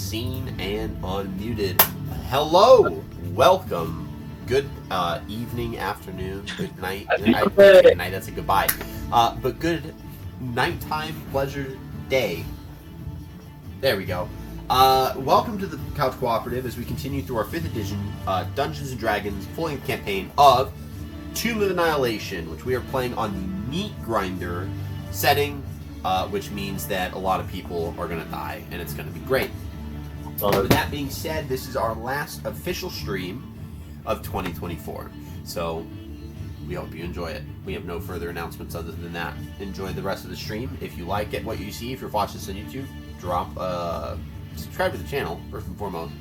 seen and unmuted. Hello, welcome, good evening, afternoon, good night. Good night, that's a goodbye. But good nighttime, pleasure day. There we go. Welcome to the Couch Cooperative as we continue through our 5th edition Dungeons & Dragons full-length campaign of Tomb of Annihilation, which we are playing on the Meat Grinder setting, which means that a lot of people are going to die, and it's going to be great. With that being said, this is our last official stream of 2024, so we hope you enjoy it. We have no further announcements other than that. Enjoy the rest of the stream. If you like it, what you see, if you're watching this on YouTube, drop subscribe to the channel, first and foremost.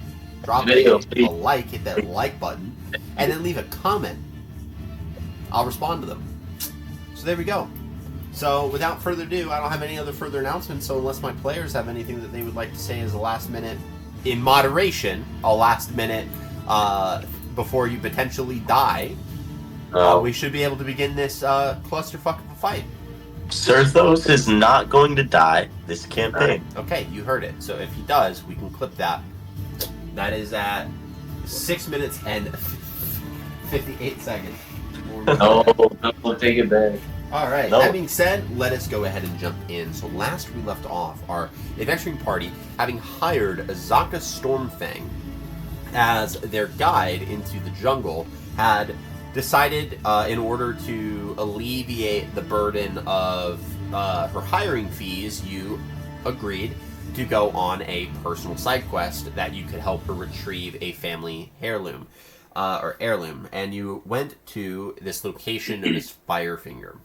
Drop a like, hit that like button, and then leave a comment. I'll respond to them. So there we go. So without further ado, I don't have any other further announcements, so unless my players have anything that they would like to say as a last minute, in moderation, a last minute before you potentially die, we should be able to begin this clusterfuck of a fight. Certhos is not going to die this campaign. Okay, you heard it. So if he does, we can clip that. That is at 6 minutes and 58 seconds. No, we'll take it back. Alright, No. That being said, let us go ahead and jump in. So last we left off, our adventuring party, having hired Azaka Stormfang as their guide into the jungle, had decided in order to alleviate the burden of her hiring fees, you agreed to go on a personal side quest that you could help her retrieve a family heirloom. Heirloom, and you went to this location known as Firefinger.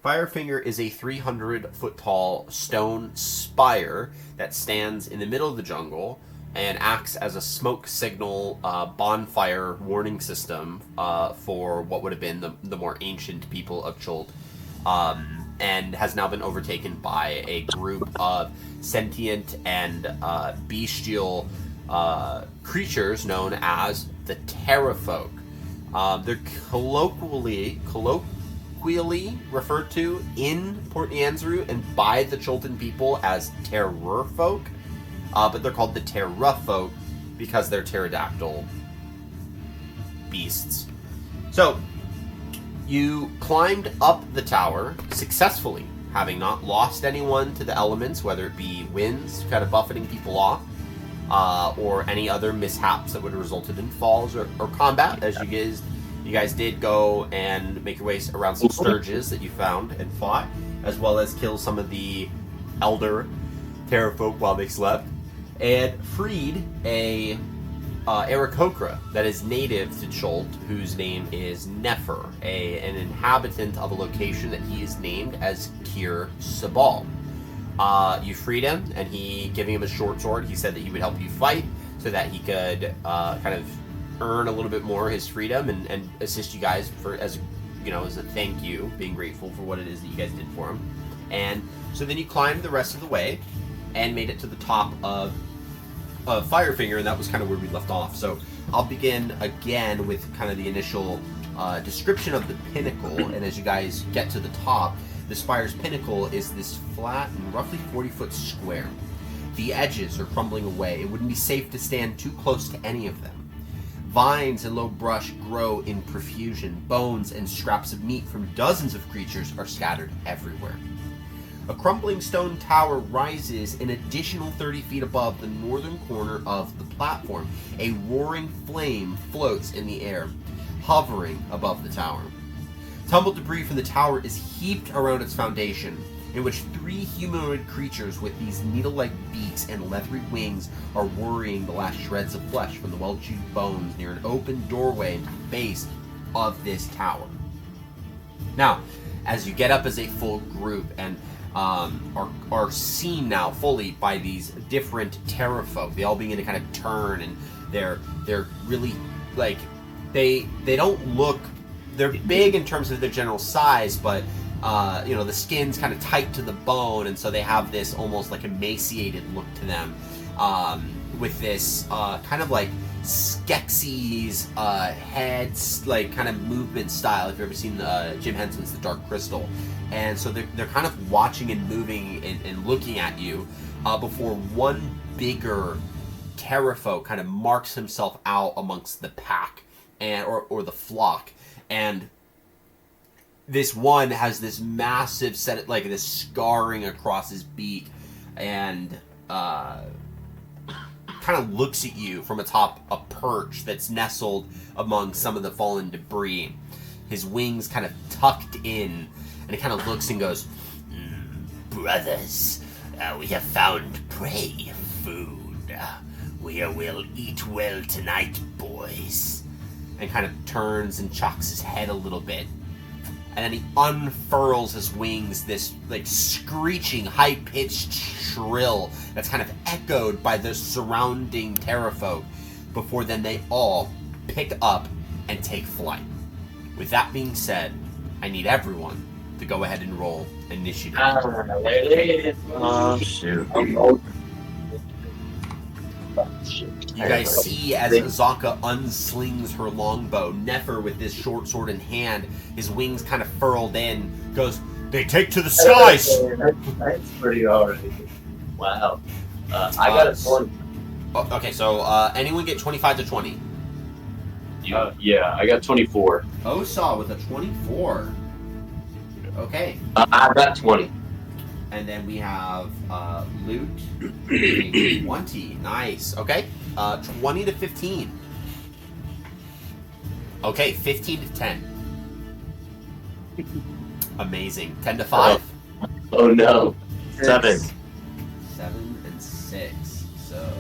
Firefinger is a 300-foot tall stone spire that stands in the middle of the jungle and acts as a smoke signal bonfire warning system for what would have been the more ancient people of Chult, and has now been overtaken by a group of sentient and bestial creatures known as the Pterafolk. They're colloquially referred to in Port Nyanzaru and by the Chultan people as Terrorfolk, but they're called the Pterafolk because they're pterodactyl beasts. So, you climbed up the tower successfully, having not lost anyone to the elements, whether it be winds kind of buffeting people off, or any other mishaps that would have resulted in falls or combat, as you guys did go and make your way around some sturges that you found and fought, as well as kill some of the elder Pterafolk while they slept, and freed a Aarakocra that is native to Chult, whose name is Nefer, an inhabitant of a location that he is named as Kir Sabal. You freed him, and giving him a short sword, he said that he would help you fight so that he could kind of earn a little bit more his freedom and assist you guys as a thank you, being grateful for what it is that you guys did for him. And so then you climbed the rest of the way and made it to the top of Firefinger, and that was kind of where we left off. So I'll begin again with kind of the initial description of the pinnacle, and as you guys get to the top, the spire's pinnacle is this flat and roughly 40-foot square. The edges are crumbling away. It wouldn't be safe to stand too close to any of them. Vines and low brush grow in profusion. Bones and scraps of meat from dozens of creatures are scattered everywhere. A crumbling stone tower rises an additional 30 feet above the northern corner of the platform. A roaring flame floats in the air, hovering above the tower. Tumbled debris from the tower is heaped around its foundation, in which 3 humanoid creatures with these needle-like beaks and leathery wings are worrying the last shreds of flesh from the well-chewed bones near an open doorway into the base of this tower. Now, as you get up as a full group and are seen now fully by these different Pterafolk, they all begin to kind of turn, and they're really like they don't look. They're big in terms of their general size, but the skin's kind of tight to the bone, and so they have this almost like emaciated look to them, with this kind of like Skeksis heads, like kind of movement style. If you've ever seen Jim Henson's The Dark Crystal, and so they're kind of watching and moving and looking at you before one bigger Pterafolk kind of marks himself out amongst the pack and or the flock, and this one has this massive set, like this scarring across his beak, and kind of looks at you from atop a perch that's nestled among some of the fallen debris. His wings kind of tucked in, and he kind of looks and goes, "Brothers, we have found prey food. We will eat well tonight, boys." And kind of turns and cocks his head a little bit. And then he unfurls his wings, this like screeching, high-pitched shrill that's kind of echoed by the surrounding Pterafolk, before then they all pick up and take flight. With that being said, I need everyone to go ahead and roll initiative. Oh, shoot. You guys see as Azaka unslings her longbow, Nefer with this short sword in hand, his wings kind of furled in, goes, "They take to the skies!" That's pretty already. Wow. I got a 20. Okay, so anyone get 25 to 20? Yeah, I got 24. Osa with a 24. Okay. I got 20. And then we have Loot, 20. Nice. Okay. 20 to 15. Okay, 15 to 10. Amazing. 10 to 5. Oh no. 7. 7 and 6. So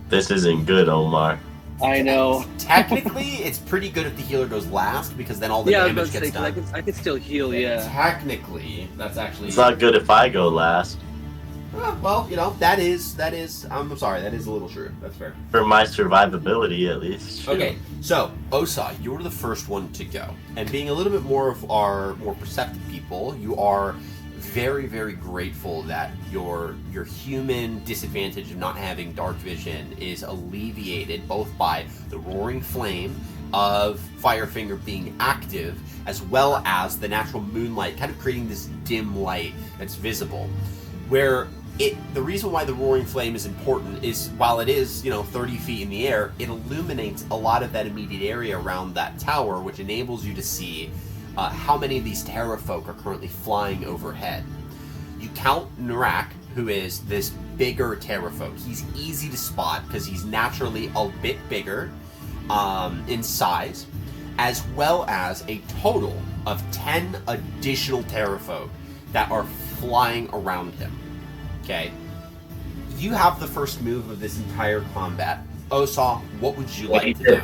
This isn't good, Omar. I know. technically, it's pretty good if the healer goes last, because then all the Yeah, I was damage about to gets say, 'cause done. I could still heal, yeah. Technically, that's actually. It's not good if I go last. Well, you know, that is. I'm sorry, that is a little true. That's fair. For my survivability, at least. Okay, so Osa, you were the first one to go, and being a little bit more of our more perceptive people, you are very, very grateful that your human disadvantage of not having dark vision is alleviated both by the roaring flame of Firefinger being active, as well as the natural moonlight kind of creating this dim light that's visible. Where the reason why the roaring flame is important is, while it is 30 feet in the air, it illuminates a lot of that immediate area around that tower, which enables you to see how many of these Pterafolk are currently flying overhead. You count Nrak, who is this bigger Pterafolk. He's easy to spot because he's naturally a bit bigger in size, as well as a total of 10 additional Pterafolk that are flying around him. Okay? You have the first move of this entire combat. Osa, what would you like to do?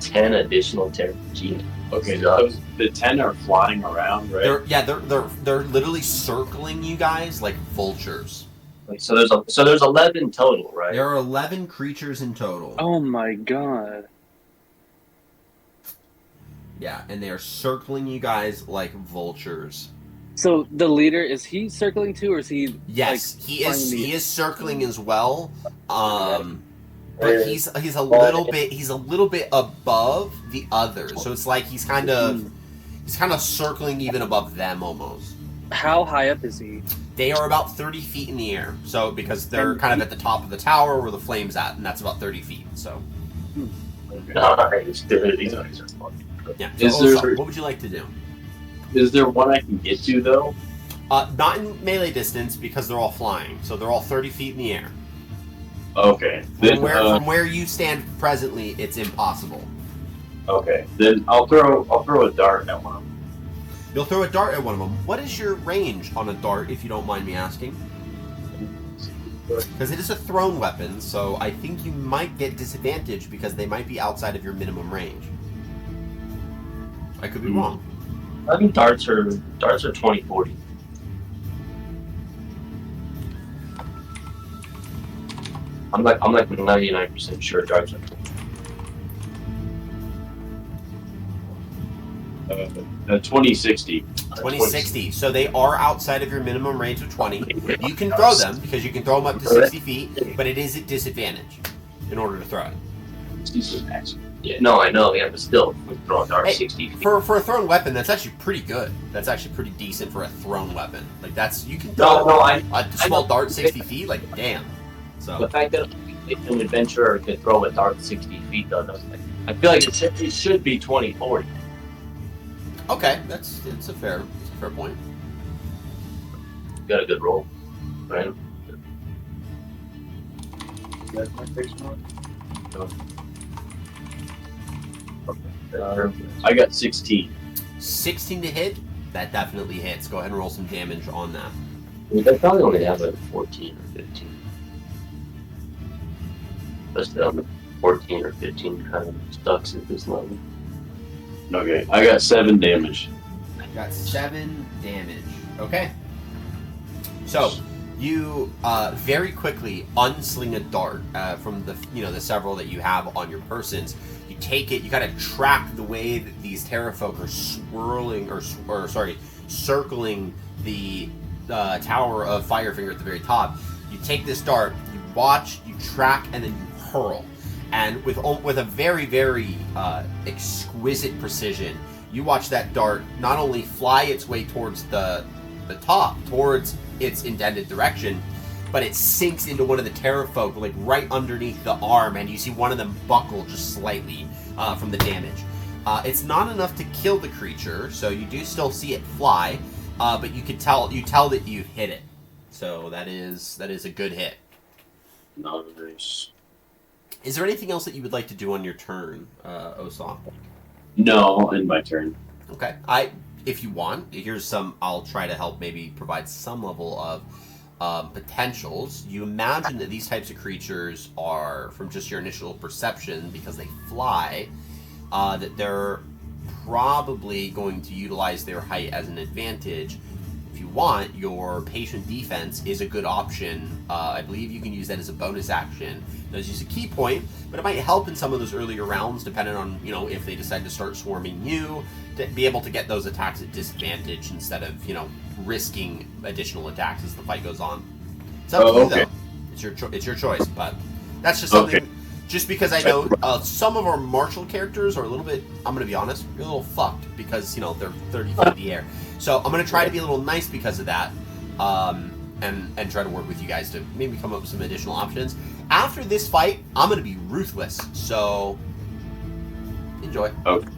10 additional Gee. Okay, those, the 10 are flying around, right? They're literally circling you guys like vultures. So there's 11 total, right? There are 11 creatures in total. Oh my god. Yeah, and they are circling you guys like vultures. So the leader, is he circling too, or is he? Yes, like, he is. flying me? He is circling as well. But he's a little bit above the others. So it's like he's kind of circling even above them almost. How high up is he? They are about 30 feet in the air. So because they're kind of at the top of the tower where the flame's at, and that's about 30 feet. So Nice, dude. These guys are fucking good. yeah. So Is Osa, there- what would you like to do? Is there one I can get to, though? Not in melee distance because they're all flying. So they're all 30 feet in the air. Okay. From Then, from where you stand presently, it's impossible. okay. Then I'll throw a dart at one of them. You'll throw a dart at one of them. What is your range on a dart, if you don't mind me asking? Because it is a thrown weapon, so I think you might get disadvantage because they might be outside of your minimum range. I could be wrong. I think darts are 20-40. I'm like 99% sure darts are 2060. 2060. So they are outside of your minimum range of 20. You can throw them because you can throw them up to 60 feet, but it is at disadvantage in order to throw it. Yeah, no, I know. Yeah, but still, we throw a dart Hey, 60 feet. For a thrown weapon, that's actually pretty good. That's actually pretty decent for a thrown weapon. Like you can throw No, I a small dart 60 feet. Like damn. So The fact that an adventurer could throw a dart 60 feet, though, I feel like it should be 20, 40. okay, it's a fair point. Got a good roll, right? That's my fixed one. I got 16. 16 to hit. That definitely hits. Go ahead and roll some damage on that. I probably only have like 14 or 15. But still, 14 or 15 kind of sucks at this level. Okay, I got 7 damage. Got 7 damage. Okay. So you very quickly unsling a dart from the several that you have on your persons. You take it. You gotta track the way that these Pterafolk are circling the tower of Firefinger at the very top. You take this dart. You watch. You track, and then you hurl. And with a very, very exquisite precision, you watch that dart not only fly its way towards the top, towards its intended direction, but it sinks into one of the Pterafolk, like right underneath the arm, and you see one of them buckle just slightly from the damage. It's not enough to kill the creature, so you do still see it fly, but you tell that you hit it. So that is a good hit. Nice. Is there anything else that you would like to do on your turn, Osa? No, in my turn. Okay. If you want, here's some. I'll try to help maybe provide some level of potentials. You imagine that these types of creatures are, from just your initial perception, because they fly, that they're probably going to utilize their height as an advantage. If you want, your patient defense is a good option. I believe you can use that as a bonus action. Does use a key point, but it might help in some of those earlier rounds, depending on if they decide to start swarming you, to be able to get those attacks at disadvantage instead of risking additional attacks as the fight goes on. It's up to you though. It's your choice, but that's just something. Just because I know some of our martial characters are a little bit, I'm going to be honest, you're a little fucked because they're 30 feet in the air. So I'm going to try to be a little nice because of that, and try to work with you guys to maybe come up with some additional options. After this fight, I'm going to be ruthless, so enjoy. Okay.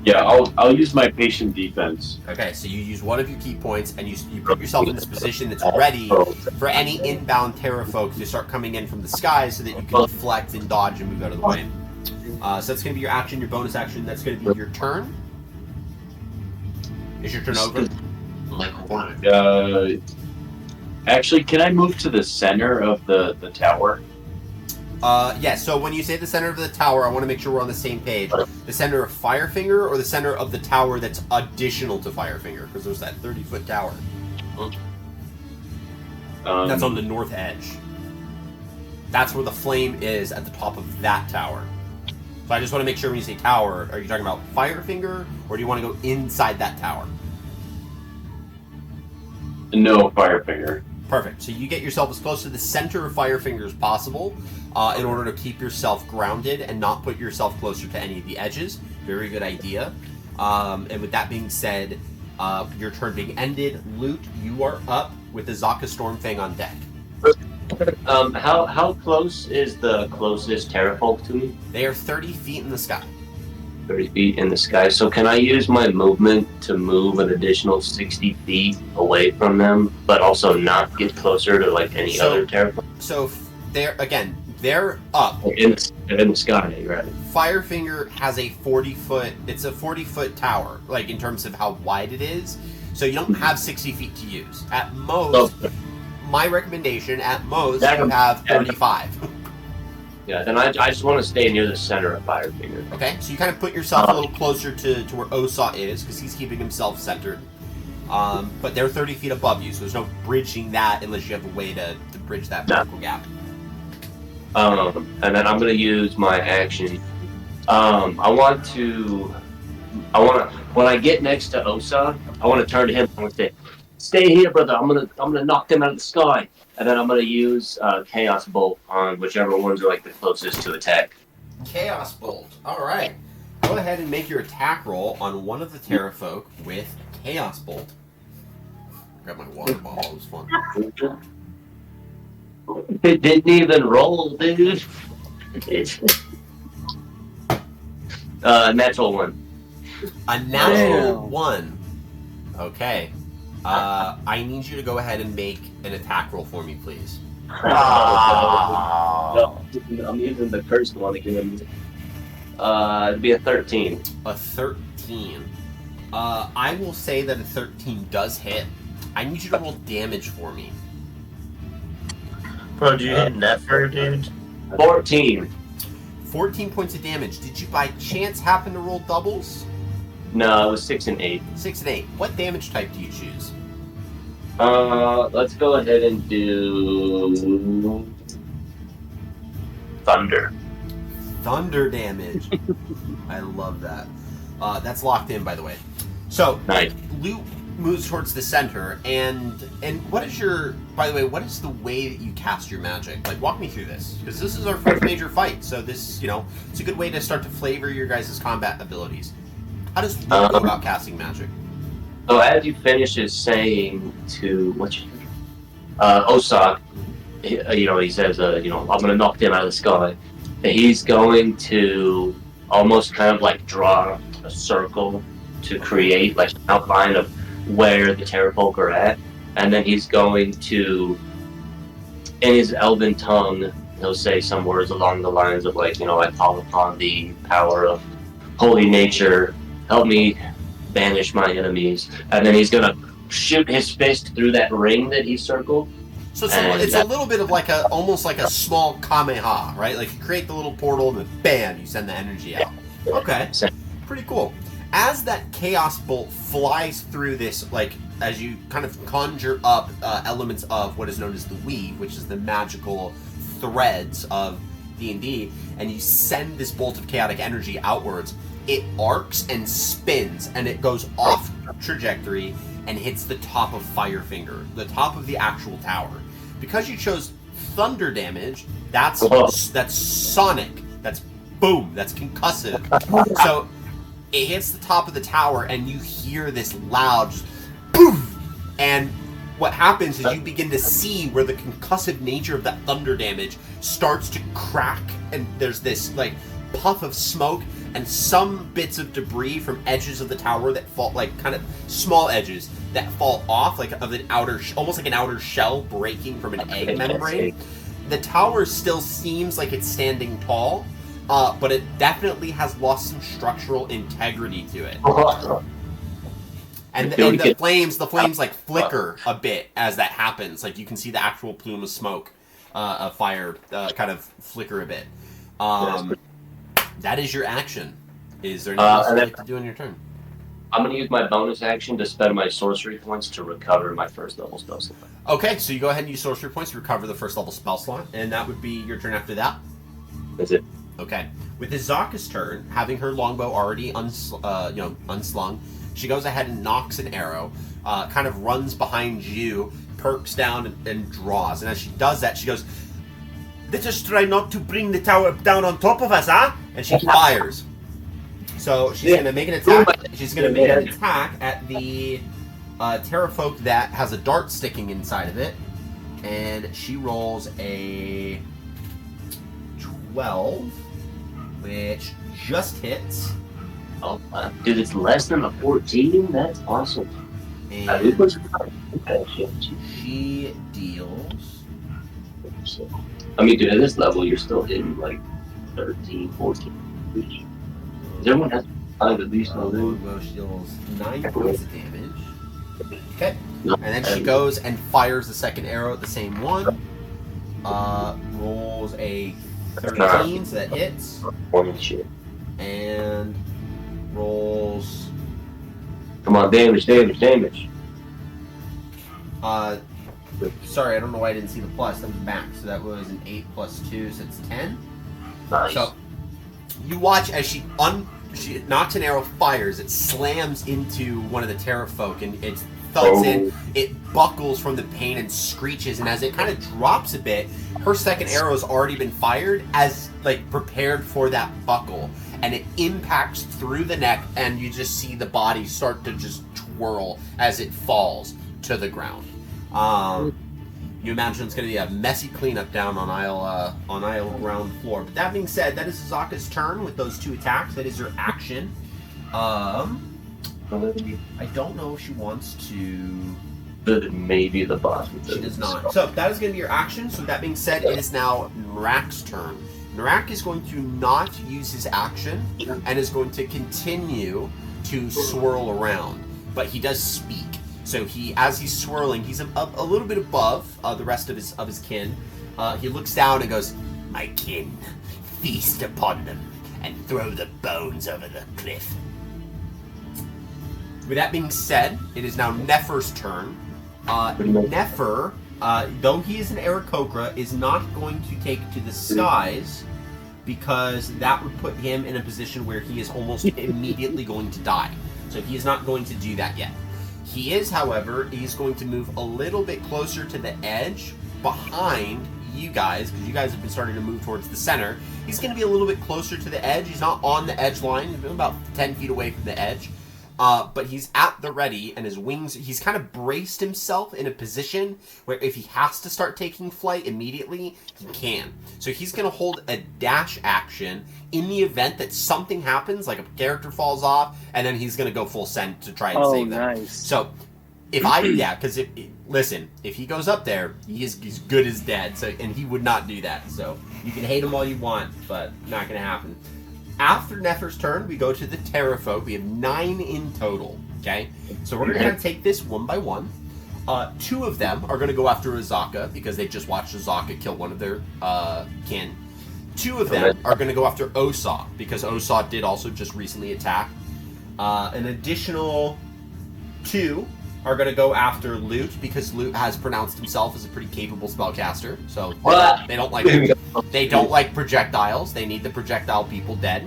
Yeah, I'll use my patient defense. Okay, so you use one of your key points, and you put yourself in this position that's ready for any inbound Pterafolk to start coming in from the sky so that you can deflect and dodge and move out of the way. So that's going to be your action, your bonus action. That's going to be your turn. Is your turn over? Actually, can I move to the center of the tower? Yeah, so when you say the center of the tower, I want to make sure we're on the same page. The center of Firefinger or the center of the tower that's additional to Firefinger? Because there's that 30-foot tower. That's on the north edge. That's where the flame is at the top of that tower. So I just want to make sure when you say tower, are you talking about Firefinger, or do you want to go inside that tower? No, Firefinger. Perfect. So you get yourself as close to the center of Firefinger as possible in order to keep yourself grounded and not put yourself closer to any of the edges. Very good idea. And with that being said, your turn being ended, Loot, you are up with the Zaka Stormfang on deck. How close is the closest Pterafolk to me? They are 30 feet in the sky. 30 feet in the sky. So can I use my movement to move an additional 60 feet away from them, but also not get closer to like any other Pterafolk? So they're up in the sky, right? Firefinger has a 40-foot. It's a 40-foot tower, like in terms of how wide it is. So you don't have 60 feet to use. At most, my recommendation, at most, you have 35. Yeah, then I just want to stay near the center of Firefinger. Okay, so you kind of put yourself a little closer to where Osa is, because he's keeping himself centered. But they're 30 feet above you, so there's no bridging that unless you have a way to bridge that vertical gap. And then I'm going to use my action. I want to, when I get next to Osa, I want to turn to him and say, "Stay here, brother. I'm gonna knock them out of the sky." And then I'm gonna use Chaos Bolt on whichever ones are like the closest to attack. Chaos Bolt. All right. Go ahead and make your attack roll on one of the Pterafolk with Chaos Bolt. Grab my water bottle. It was fun. It didn't even roll, dude. It's natural one. A natural Damn. 1. Okay. I need you to go ahead and make an attack roll for me, please. Ah. No, I'm using the cursed one again. It'd be a 13. A 13. I will say that a 13 does hit. I need you to roll damage for me. Bro, do you hit Nefer, dude? 14. 14 points of damage. Did you by chance happen to roll doubles? No, it was 6 and 8. 6 and 8. What damage type do you choose? Let's go ahead and do thunder. Thunder damage. I love that. That's locked in, by the way. So, Nice. Luke moves towards the center, and what is your, by the way, what is the way that you cast your magic? Like, walk me through this, because this is our first major fight, so this, it's a good way to start to flavor your guys' combat abilities. How does Luke go about casting magic? So as you finish his saying to Osak, he says, I'm going to knock him out of the sky. And he's going to almost kind of like draw a circle to create like an outline of where the Pterafolk are at. And then he's going to, in his elven tongue, he'll say some words along the lines of like, I call upon the power of holy nature, help me banish my enemies. And then he's gonna shoot his fist through that ring that he circled. So it's a little bit of like almost like a small Kamehameha, right? Like you create the little portal and then bam, you send the energy out. Okay, pretty cool. As that chaos bolt flies through this, like as you kind of conjure up elements of what is known as the weave, which is the magical threads of D&D, and you send this bolt of chaotic energy outwards, it arcs and spins, and it goes off trajectory and hits the top of Firefinger, the top of the actual tower. Because you chose thunder damage, that's sonic, that's boom, that's concussive. So it hits the top of the tower, and you hear this loud just boom. And what happens is you begin to see where the concussive nature of that thunder damage starts to crack, and there's this like puff of smoke and some bits of debris from edges of the tower that fall, like kind of small edges that fall off, like of an outer, almost like an outer shell breaking from an egg membrane. The tower still seems like it's standing tall, but it definitely has lost some structural integrity to it. And the flames like flicker a bit as that happens. Like you can see the actual plume of smoke, of fire, kind of flicker a bit. That is your action. Is there anything else you'd like to do on your turn? I'm going to use my bonus action to spend my sorcery points to recover my first level spell slot. Okay, so you go ahead and use sorcery points to recover the first level spell slot, and that would be your turn after that. That's it. Okay. With Izaka's turn, having her longbow already unslung, she goes ahead and knocks an arrow, kind of runs behind you, perks down and draws. And as she does that, she goes, "Let us try not to bring the tower down on top of us, huh?" And she fires. So she's going to make an attack. She's going to make an attack at the Pterafolk that has a dart sticking inside of it. And she rolls a 12, which just hits. Oh, dude, it's less than a 14? That's awesome. And she deals... I mean, dude, at this level, you're still hitting like 13, 14. Everyone has 5 at least. Well, she deals 9 points of damage. Okay. And then she goes and fires the second arrow at the same one. Rolls a 13, so that hits. And rolls... Come on, damage. Sorry, I don't know why I didn't see the plus. That was back. So that was an 8 plus 2, so it's 10. Nice. So you watch as she knocks an arrow, fires, it slams into one of the Pterafolk, and it thuds in, it buckles from the pain and screeches, and as it kind of drops a bit, her second arrow has already been fired as, like, prepared for that buckle, and it impacts through the neck, and you just see the body start to just twirl as it falls to the ground. You imagine it's going to be a messy cleanup down on aisle ground floor. But that being said, that is Azaka's turn with those 2 attacks. That is her action. I don't know if she wants to. Maybe the boss. She does not. So that is going to be your action. So that being said, it is now Nrak's turn. Nrak is going to not use his action and is going to continue to swirl around. But he does speak. So as he's swirling, he's a little bit above the rest of his kin. He looks down and goes, "My kin, feast upon them and throw the bones over the cliff." With that being said, it is now Nefer's turn. Nefer, though he is an Aarakocra, is not going to take to the skies because that would put him in a position where he is almost immediately going to die. So he is not going to do that yet. He is, however, he's going to move a little bit closer to the edge behind you guys, because you guys have been starting to move towards the center. He's going to be a little bit closer to the edge. He's not on the edge line. He's about 10 feet away from the edge. But he's at the ready, and his wings, he's kind of braced himself in a position where if he has to start taking flight immediately, he can. So he's going to hold a dash action in the event that something happens, like a character falls off, and then he's going to go full send to try and save them. Nice. So because if he goes up there, he's good as dead, so, and he would not do that. So you can hate him all you want, but not going to happen. After Nefer's turn, we go to the Pterafolk. We have 9 in total, okay? So we're going to take this one by one. 2 of them are going to go after Azaka, because they just watched Azaka kill one of their kin. 2 of them are going to go after Osa, because Osa did also just recently attack. An additional 2 are going to go after Lute, because Lute has pronounced himself as a pretty capable spellcaster. So they don't like projectiles. They need the projectile people dead.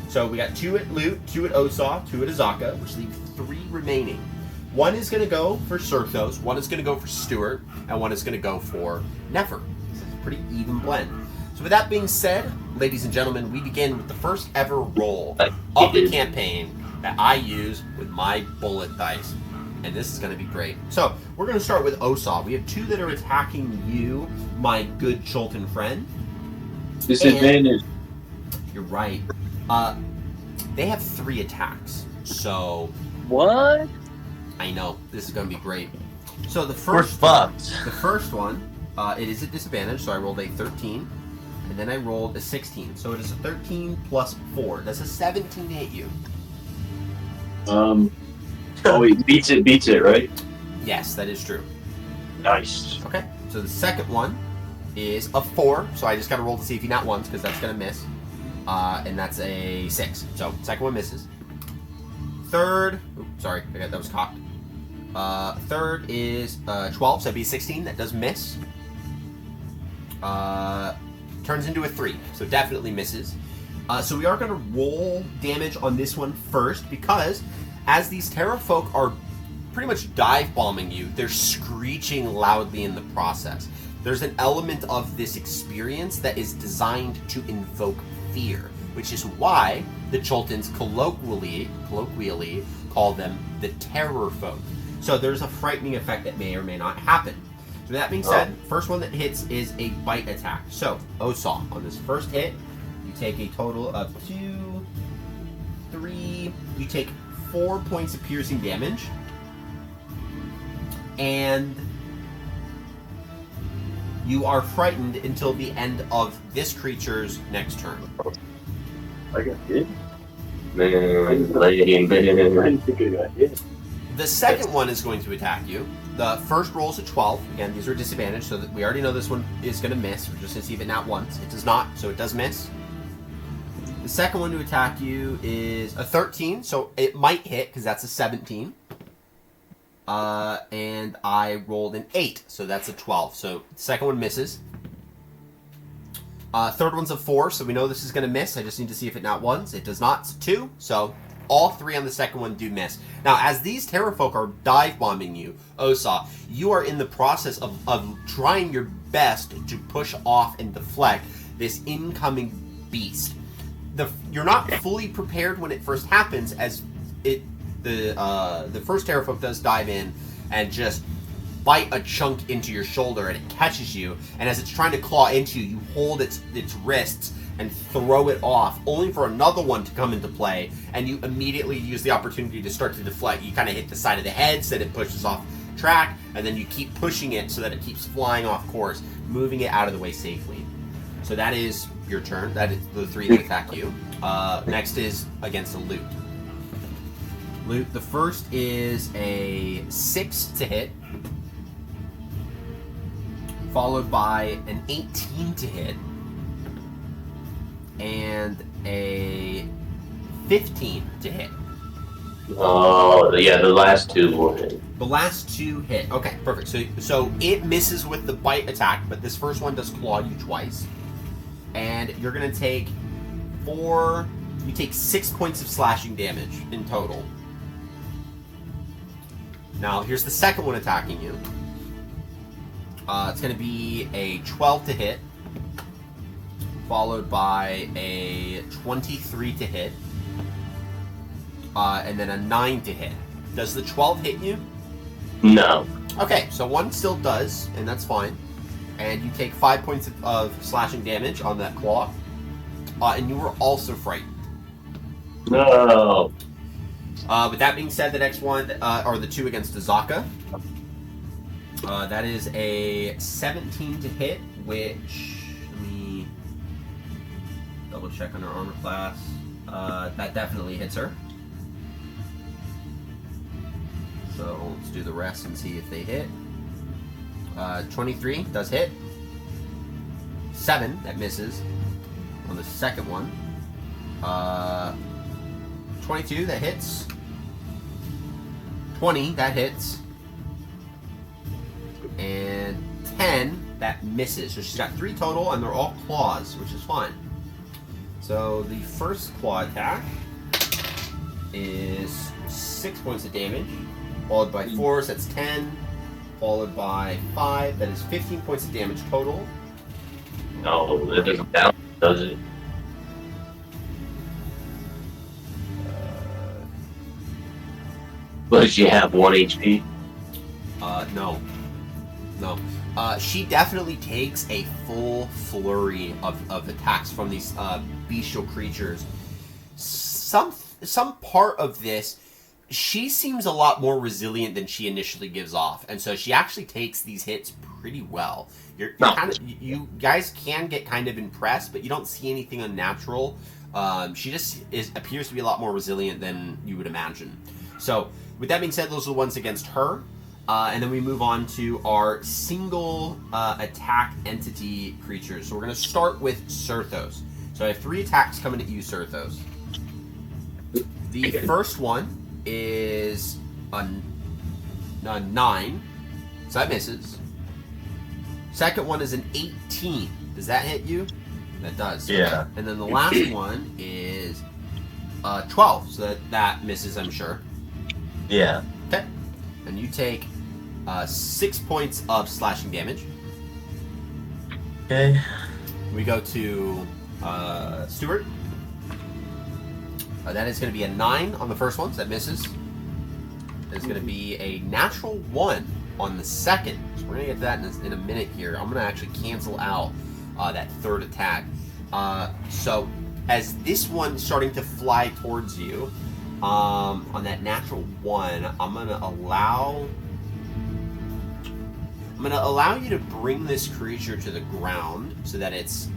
So we got 2 at Lute, 2 at Osa, 2 at Azaka, which leaves 3 remaining. 1 is going to go for Sirthos, 1 is going to go for Stuart, and 1 is going to go for Nefer. It's a pretty even blend. So with that being said, ladies and gentlemen, we begin with the first ever roll of the campaign that I use with my bullet dice. And this is going to be great. So, we're going to start with Osa. We have 2 that are attacking you, my good Cholton friend. Disadvantage. You're right. They have 3 attacks. So... What? I know. This is going to be great. So, the We're first fucked. The first one, it is a disadvantage, so I rolled a 13. And then I rolled a 16. So, it is a 13 plus 4. That's a 17 to hit you. Oh, he beats it, right? Yes, that is true. Nice. Okay, so the second one is a 4, so I just gotta roll to see if he not once, because that's gonna miss. And that's a 6. So, second one misses. Third, that was cocked. Third is 12, so that'd be 16, that does miss. Turns into a 3, so definitely misses. So we are gonna roll damage on this one first, because as these Pterafolk are pretty much dive bombing you, they're screeching loudly in the process. There's an element of this experience that is designed to invoke fear, which is why the Choltons colloquially call them the Terrorfolk. So there's a frightening effect that may or may not happen. So that being said, first one that hits is a bite attack. So, Osa, on this first hit, you take a total of 2, 3, you take 4 points of piercing damage, and you are frightened until the end of this creature's next turn. I got hit? Man. I didn't think I got hit. The second one is going to attack you. The first roll is a 12. Again, these are disadvantaged, so that we already know this one is going to miss. We're just going to see if it not once. It does not, so it does miss. The second one to attack you is a 13, so it might hit, because that's a 17. And I rolled an 8, so that's a 12. So the second one misses. Third one's a 4, so we know this is going to miss. I just need to see if it not once. It does not. It's a 2, so all 3 on the second one do miss. Now, as these Pterafolk are dive bombing you, Osa, you are in the process of trying your best to push off and deflect this incoming beast. You're not fully prepared when it first happens, as the first Pterafolk does dive in and just bite a chunk into your shoulder, and it catches you. And as it's trying to claw into you, you hold its wrists and throw it off, only for another one to come into play, and you immediately use the opportunity to start to deflect. You kind of hit the side of the head so that it pushes off track, and then you keep pushing it so that it keeps flying off course, moving it out of the way safely. So that is your turn. That is the 3 that attack you. Next is against a loot. Loot, the first is a 6 to hit, followed by an 18 to hit, and a 15 to hit. Oh, yeah, the last 2 will hit. The last 2 hit. Okay, perfect. So it misses with the bite attack, but this first one does claw you twice. And you're going to take 6 points of slashing damage in total. Now, here's the second one attacking you. It's going to be a 12 to hit, followed by a 23 to hit, and then a 9 to hit. Does the 12 hit you? No. Okay, so 1 still does, and that's fine. And you take 5 points of slashing damage on that claw, and you were also frightened. No. With that being said, the next one are the 2 against Azaka. That is a 17 to hit, which, let me double check on her armor class. That definitely hits her. So let's do the rest and see if they hit. 23 does hit. 7, that misses on the second one. 22, that hits. 20, that hits. And 10, that misses. So she's got 3 total, and they're all claws, which is fine. So the first claw attack is 6 points of damage, followed by 4, so that's 10, followed by 5, that is 15 points of damage total. No, it doesn't count, does it? Does she have 1 HP? No. She definitely takes a full flurry of attacks from these bestial creatures. Some part of this, she seems a lot more resilient than she initially gives off, and so she actually takes these hits pretty well. You guys can get kind of impressed, but you don't see anything unnatural. She just appears to be a lot more resilient than you would imagine. So, with that being said, those are the ones against her. And then we move on to our single attack entity creatures. So we're going to start with Surthos. So I have 3 attacks coming at you, Surthos. The first one is a 9. So that misses. Second one is an 18. Does that hit you? That does. Yeah. And then the last one is 12. So that misses, I'm sure. Yeah. Okay. And you take 6 points of slashing damage. Okay. We go to Stuart. That is going to be a 9 on the first one, so that misses. It's going to be a natural 1 on the second. So we're going to get to that in a minute here. I'm going to actually cancel out that third attack. So as this one's starting to fly towards you, on that natural 1, I'm going to allow you to bring this creature to the ground so that it's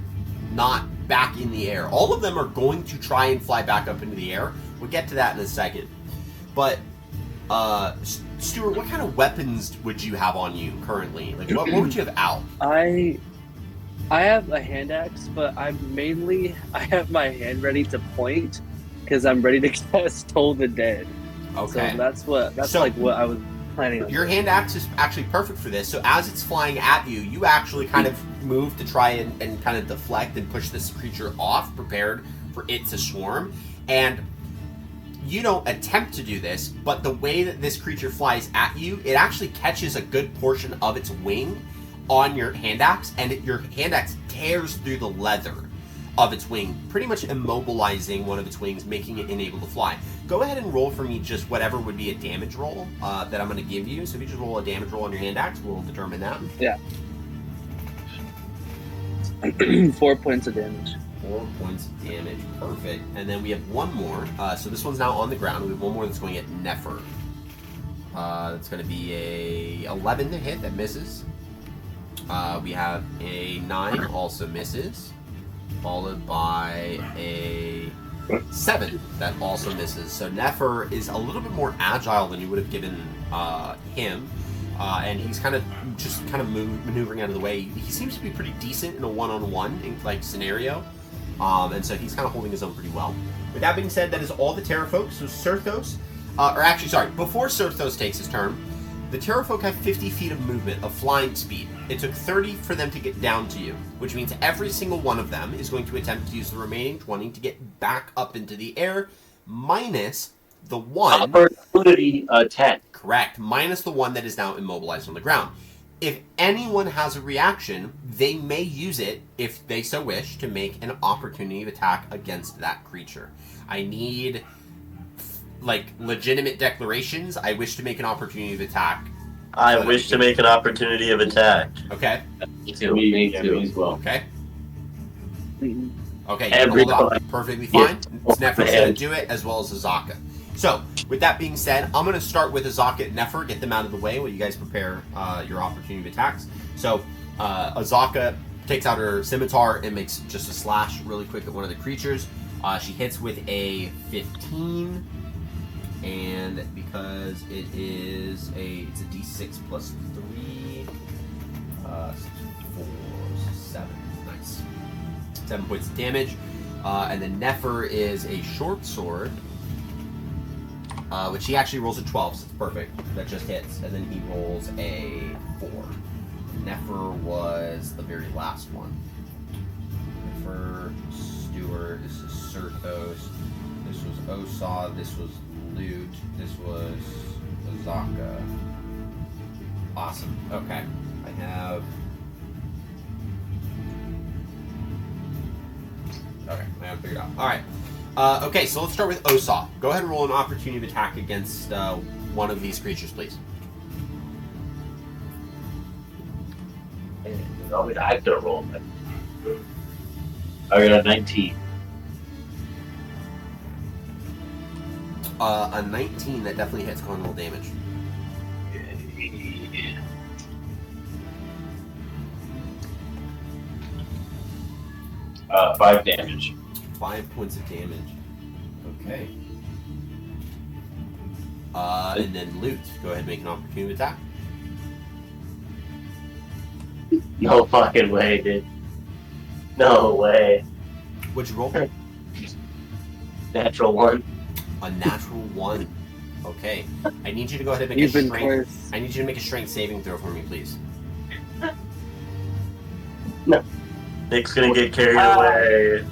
not back in the air. All of them are going to try and fly back up into the air. We'll get to that in a second. But, Stuart, what kind of weapons would you have on you currently? Like, what would you have out? I have a hand axe, but I have my hand ready to point because I'm ready to cast Toll the Dead. Okay. So that's what I was planning on. Your hand axe is actually perfect for this. So as it's flying at you, you actually kind of move to try and kind of deflect and push this creature off, prepared for it to swarm. And you don't attempt to do this, but the way that this creature flies at you, it actually catches a good portion of its wing on your hand axe, and your hand axe tears through the leather. of its wing, pretty much immobilizing one of its wings, making it unable to fly. Go ahead and roll for me just whatever would be a damage roll that I'm going to give you. So if you just roll a damage roll on your hand axe, we'll determine that. Yeah. 4 points of damage. 4 points of damage. Perfect. And then we have one more. So this one's now on the ground. We have one more that's going at Nefer. It's going to be a 11 to hit. That misses. We have a 9, also misses. Followed by a 7 that also misses. So Nefer is a little bit more agile than you would have given him. And he's kind of maneuvering out of the way. He seems to be pretty decent in a one-on-one like scenario, and so he's kind of holding his own pretty well. With that being said, that is all the Pterafolk. So Sirthos, before Sirthos takes his turn, the Pterafolk have 50 feet of movement of flying speed. It took 30 for them to get down to you, which means every single one of them is going to attempt to use the remaining 20 to get back up into the air, minus the one. Opportunity 10. Correct. Minus the one that is now immobilized on the ground. If anyone has a reaction, they may use it, if they so wish, to make an opportunity of attack against that creature. I need, legitimate declarations. I wish to make an opportunity of attack. I wish to make an opportunity of attack. Okay. Me too as well. Okay. Mhm. Okay. Everybody. Hold on. Perfectly fine. Nefer's going to do it, as well as Azaka. So, with that being said, I'm going to start with Azaka and Nefer, get them out of the way while you guys prepare your opportunity of attacks. So, Azaka takes out her scimitar and makes just a slash really quick at one of the creatures. She hits with a 15, and because it's a d6 plus 3, 6, 4, 7, nice. 7 points of damage. And then Nefer is a short sword. Which he actually rolls a 12, so it's perfect. That just hits. And then he rolls a 4. Nefer was the very last one. Nefer, Stewart, this is Sirthos, this was Osa, this was Loot, this was Azaka. Awesome. Okay. I have... Okay, I have it figured out. Alright. Okay, so let's start with Osa. Go ahead and roll an opportunity of attack against one of these creatures, please. I have to roll. I got a 19. A 19, that definitely hits. Go ahead and roll damage. 5 damage. 5 points of damage. Okay. And then Loot. Go ahead and make an opportunity attack. No fucking way, dude. No way. What'd you roll? Natural 1. A natural 1. Okay. I need you to go ahead and make You've a been strength. close. I need you to make a strength saving throw for me, please. Nick's gonna get carried away.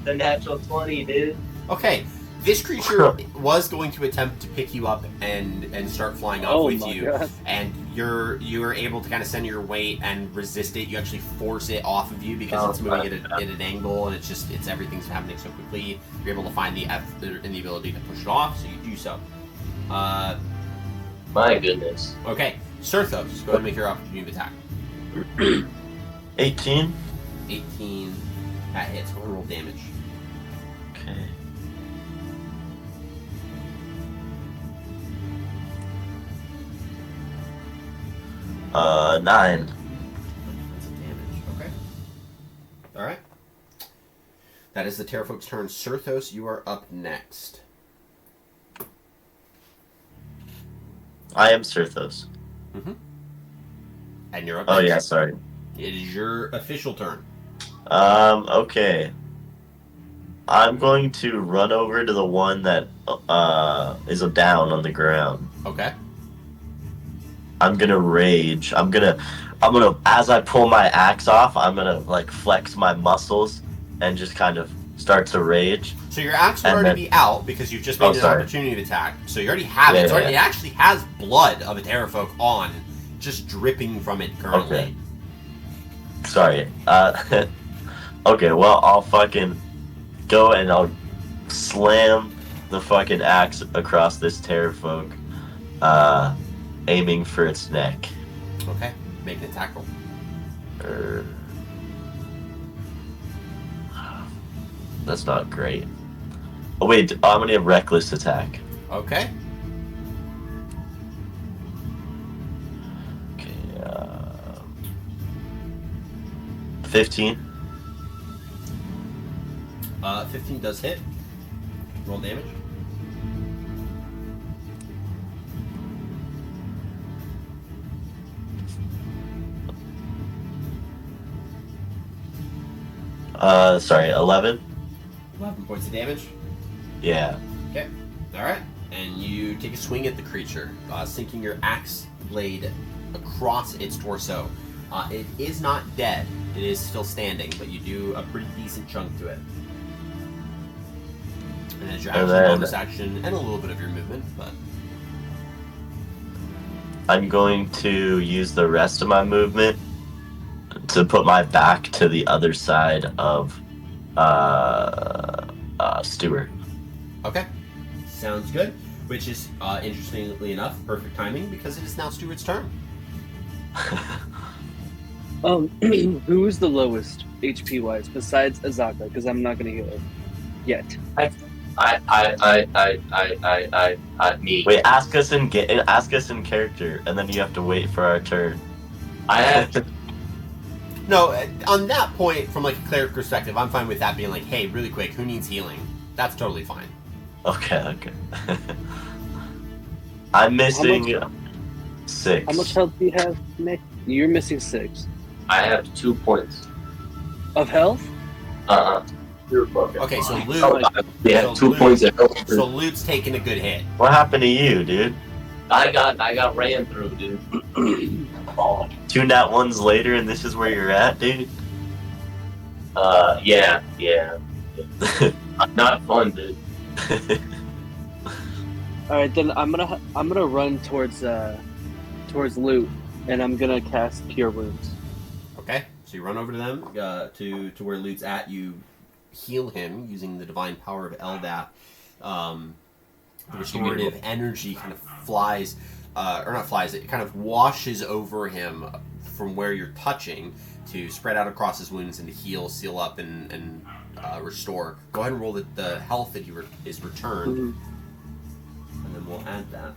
The natural 20, dude. Okay. This creature was going to attempt to pick you up and start flying off with you, God. and you're able to kind of send your weight and resist it. You actually force it off of you because it's moving at an angle, and it's everything's happening so quickly. You're able to find the ability to push it off, so you do so. My goodness. Okay, Sirthos, go ahead and make your opportunity of attack. 18. 18. That hits. Go ahead and roll damage. Okay. Nine. Points of damage. Okay. All right. That is the Pterafolk's turn. Sirthos, you are up next. I am Sirthos. Mm-hmm. And you're up Oh next. yeah, sorry. It is your official turn. Okay. I'm going to run over to the one that is down on the ground. Okay. I'm gonna rage. I'm gonna as I pull my axe off, I'm gonna like flex my muscles and just kind of start to rage. So your axe will And already then- be out because you've just made an sorry. opportunity to attack. So you already have it. Yeah, It's already, yeah. It actually has blood of a Pterafolk on, just dripping from it currently. Okay. Sorry. Okay, well, I'll fucking go and I'll slam the fucking axe across this Pterafolk, aiming for its neck. Okay, make an attack roll. That's not great. Oh wait, I'm gonna have reckless attack. Okay. Okay, 15. 15 does hit. Roll damage. Sorry, 11? 11 points of damage. Yeah. Okay. Alright. And you take a swing at the creature, sinking your axe blade across its torso. It is not dead. It is still standing, but you do a pretty decent chunk to it. And as your action, bonus action, and a little bit of your movement, but... I'm going to use the rest of my movement to put my back to the other side of Stewart. Okay. Sounds good. Which is, interestingly enough, perfect timing, because it is now Stewart's turn. Who's the lowest HP wise besides Azaka? Because I'm not gonna heal it yet. Me. Wait, ask us in character, and then you have to wait for our turn. I have to. No, on that point, from like a cleric perspective, I'm fine with that being like, hey, really quick, who needs healing? That's totally fine. Okay. I'm missing 6. How much health do you have, Nick? You're missing 6. I have 2 points. Of health? You're fucking Okay, so fine. Luke, Yeah, So 2 Luke- points of health. so Luke's taking a good hit. What happened to you, dude? I got ran through, dude. 2 nat 1s later, and this is where you're at, dude? Yeah. Not fun, dude. All right, then I'm gonna run towards Loot, and I'm gonna cast Cure Wounds. Okay, so you run over to them, to where Lute's at. You heal him using the divine power of Eldat. The restorative energy kind of flies, or not flies, it kind of washes over him from where you're touching to spread out across his wounds and to heal, seal up, and restore. Go ahead and roll the health that is returned, and then we'll add that.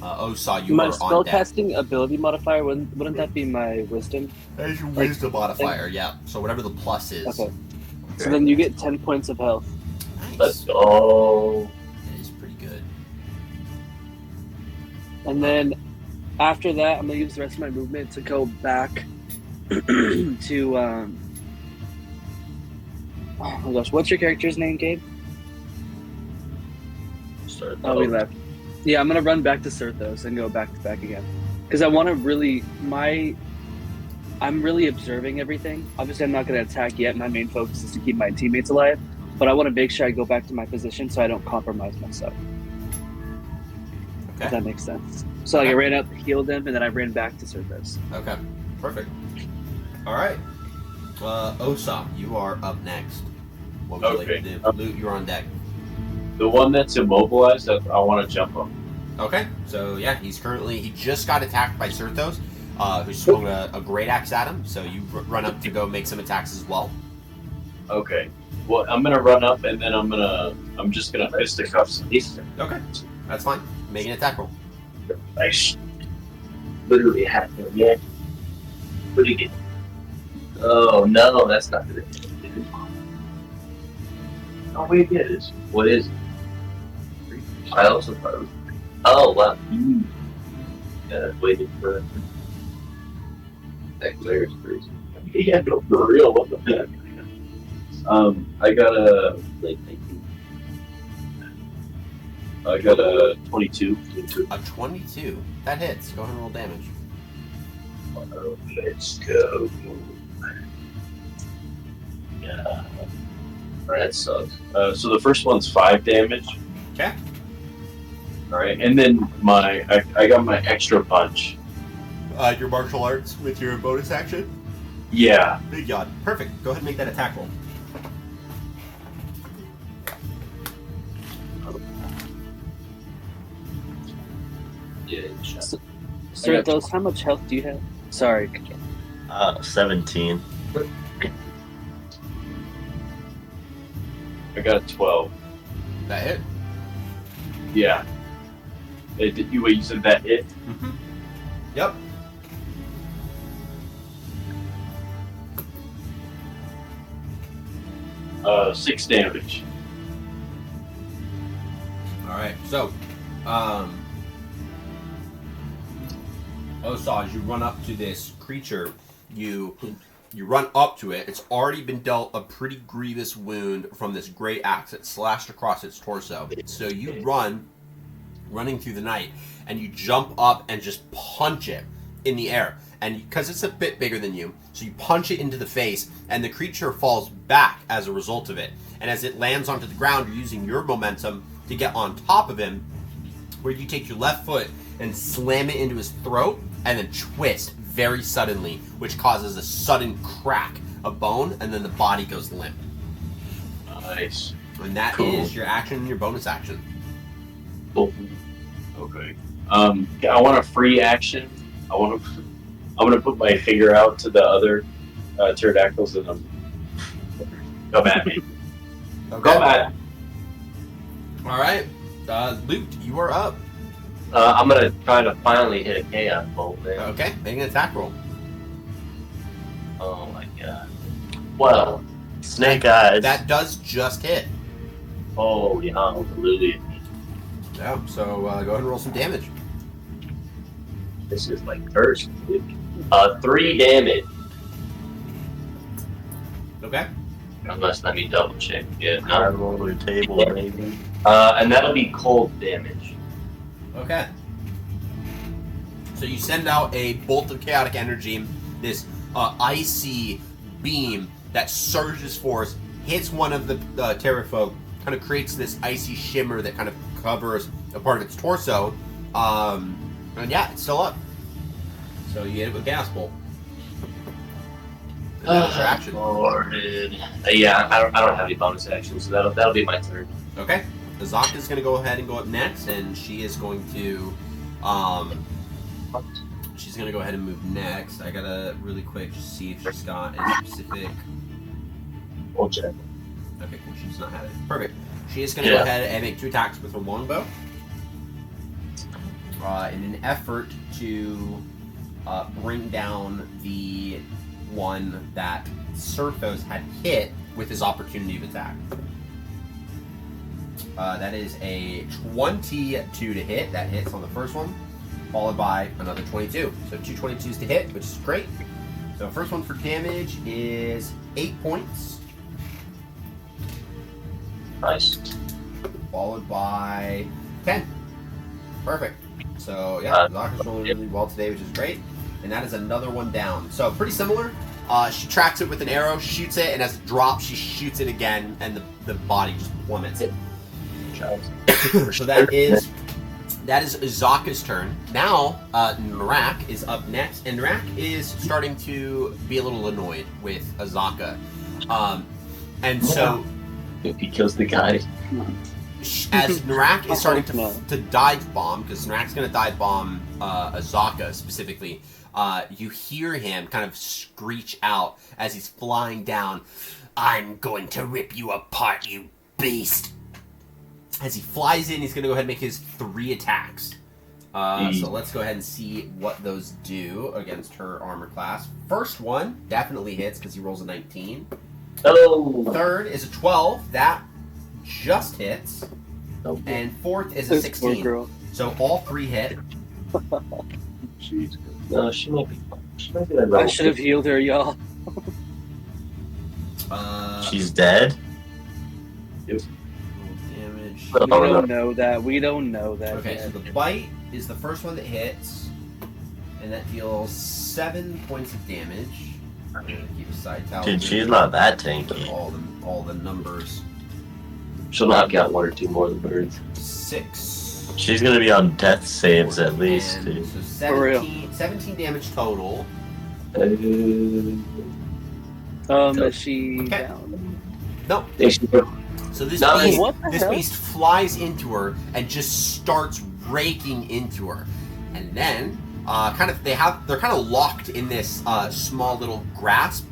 Osa, you My are on deck. spellcasting ability modifier wouldn't that be my wisdom? As your wisdom modifier, yeah. So whatever the plus is. Okay. So then you get 10 points of health. Nice. Let's go. That is pretty good. And then after that, I'm gonna use the rest of my movement to go back to oh my gosh, what's your character's name, Gabe? Oh, we left. Yeah, I'm gonna run back to Sirthos and go back to back again, because I want to really I'm really observing everything. Obviously, I'm not gonna attack yet. My main focus is to keep my teammates alive, but I want to make sure I go back to my position so I don't compromise myself. Okay. If that makes sense. So like, I ran up, healed them, and then I ran back to Sirthos. Okay. Perfect. All right. Osa, you are up next. What would you like to do? Loot, you're on deck. The one that's immobilized, I want to jump him. Okay. So yeah, he just got attacked by Sirthos, who swung a great axe at him. So you run up to go make some attacks as well. Okay. Well, I'm gonna run up and then I'm just gonna fisticuffs him. Okay. That's fine. Make an attack roll. Nice. Literally had him, yeah. Pretty good. Oh no, that's not good. Oh wait, it is. What is it? I also thought it was. Oh wow. Yeah, waited for that. That glare is crazy. Yeah, no, for real. What the heck? I got a 22. A 22. That hits. Go ahead and roll damage. Let's go. Yeah. That sucks. So the first one's 5 damage. Okay. All right, and then I got my extra punch. Your martial arts with your bonus action? Yeah. Big yard. Perfect. Go ahead and make that attack roll. Yeah. Certhos, how much health do you have? Sorry. 17. I got a 12. That hit. Yeah. You said that hit? Mm-hmm. Yep. Uh, 6 damage. All right. So, Osa, as you run up to this creature, you run up to it. It's already been dealt a pretty grievous wound from this great axe that slashed across its torso. So you running through the night, and you jump up and just punch it in the air. And because it's a bit bigger than you, so you punch it into the face, and the creature falls back as a result of it. And as it lands onto the ground, you're using your momentum to get on top of him, where you take your left foot and slam it into his throat, and then twist very suddenly, which causes a sudden crack of bone, and then the body goes limp. Nice. And that is your action and your bonus action. Okay. I want a free action. I'm gonna put my finger out to the other pterodactyls and come at me. Okay. Come at. All right. Luke, you are up. I'm gonna try to finally hit a chaos bolt, man. Okay, make an attack roll. Oh my god. Well, Snake eyes. That does just hit. oh yeah, hallelujah. Yeah, so go ahead and roll some damage. This is like cursed. 3 damage. Okay. Unless let me double check. Yeah, I no. roll the table, maybe. And that'll be cold damage. Okay. So you send out a bolt of chaotic energy, this icy beam that surges forth, hits one of the Pterafolk, kind of creates this icy shimmer that kind of covers a part of its torso. And yeah, it's still up. So you hit it with gas bolt. And that was your action. Lord. Yeah, I don't have any bonus actions, so that'll be my turn. Okay. Azaka's going to go ahead and go up next, and she is going to she's going to go ahead and move next. I got to really quick just see if she's got a specific. We'll check. Okay, cool. She's not had it. Perfect. She is going to go ahead and make 2 attacks with her longbow. In an effort to bring down the one that Certhos had hit with his opportunity of attack. That is a 22 to hit. That hits on the first one, followed by another 22. So 2 22s to hit, which is great. So first one for damage is 8 points, Nice. followed by 10. Perfect. So yeah, Zaka's rolling really well today, which is great. And that is another one down. So pretty similar. She tracks it with an arrow, shoots it, and as it drops, she shoots it again, and the body just plummets. So that is Azaka's turn. Now Nrak is up next, and Nrak is starting to be a little annoyed with Azaka. And so If he kills the guy. as Nrak is starting to dive bomb, because Nrak's going to dive bomb Azaka specifically, you hear him kind of screech out as he's flying down, "I'm going to rip you apart, you beast!" As he flies in, he's going to go ahead and make his 3 attacks. So let's go ahead and see what those do against her armor class. First one definitely hits because he rolls a 19. Oh. Third is a 12. That just hits. And fourth is a 16. Girl. So all 3 hit. Jeez. No, she might be I should have healed her, y'all. She's dead? Damage. We don't know that. We don't know that. Okay, yet. so the bite is the first one that hits, and that deals 7 points of damage. I'm gonna keep a side tally. Dude, she's not that Put tanky. all the numbers. She'll knock out 1 or 2 more than birds. 6. She's gonna be on death saves at least, And dude. so For real. 17 damage total. Is she Okay. down? No. They should go. So this No, beast, what the this hell? beast flies into her and just starts raking into her, and then they're kind of locked in this small little grasp,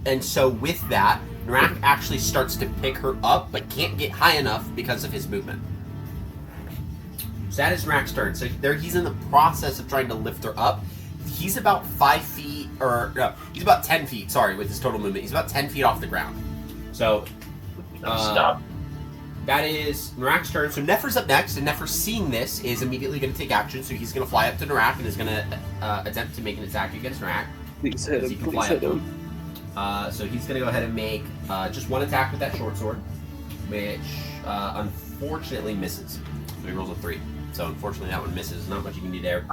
and so with that, Nrak actually starts to pick her up, but can't get high enough because of his movement. So that is Nrak's turn. So there, he's in the process of trying to lift her up. He's about 5 feet, or no, he's about 10 feet. Sorry, with his total movement, he's about 10 feet off the ground. So. Stop. That is Nrak's turn. So Nefer's up next, and Nefer, seeing this, is immediately going to take action. So he's going to fly up to Nrak and is going to attempt to make an attack against Nrak. Please hit Because he him. can Please fly up hit to him. him. So he's going to go ahead and make just one attack with that short sword, which unfortunately misses. So he rolls a 3. So unfortunately that one misses. Not much you can do there.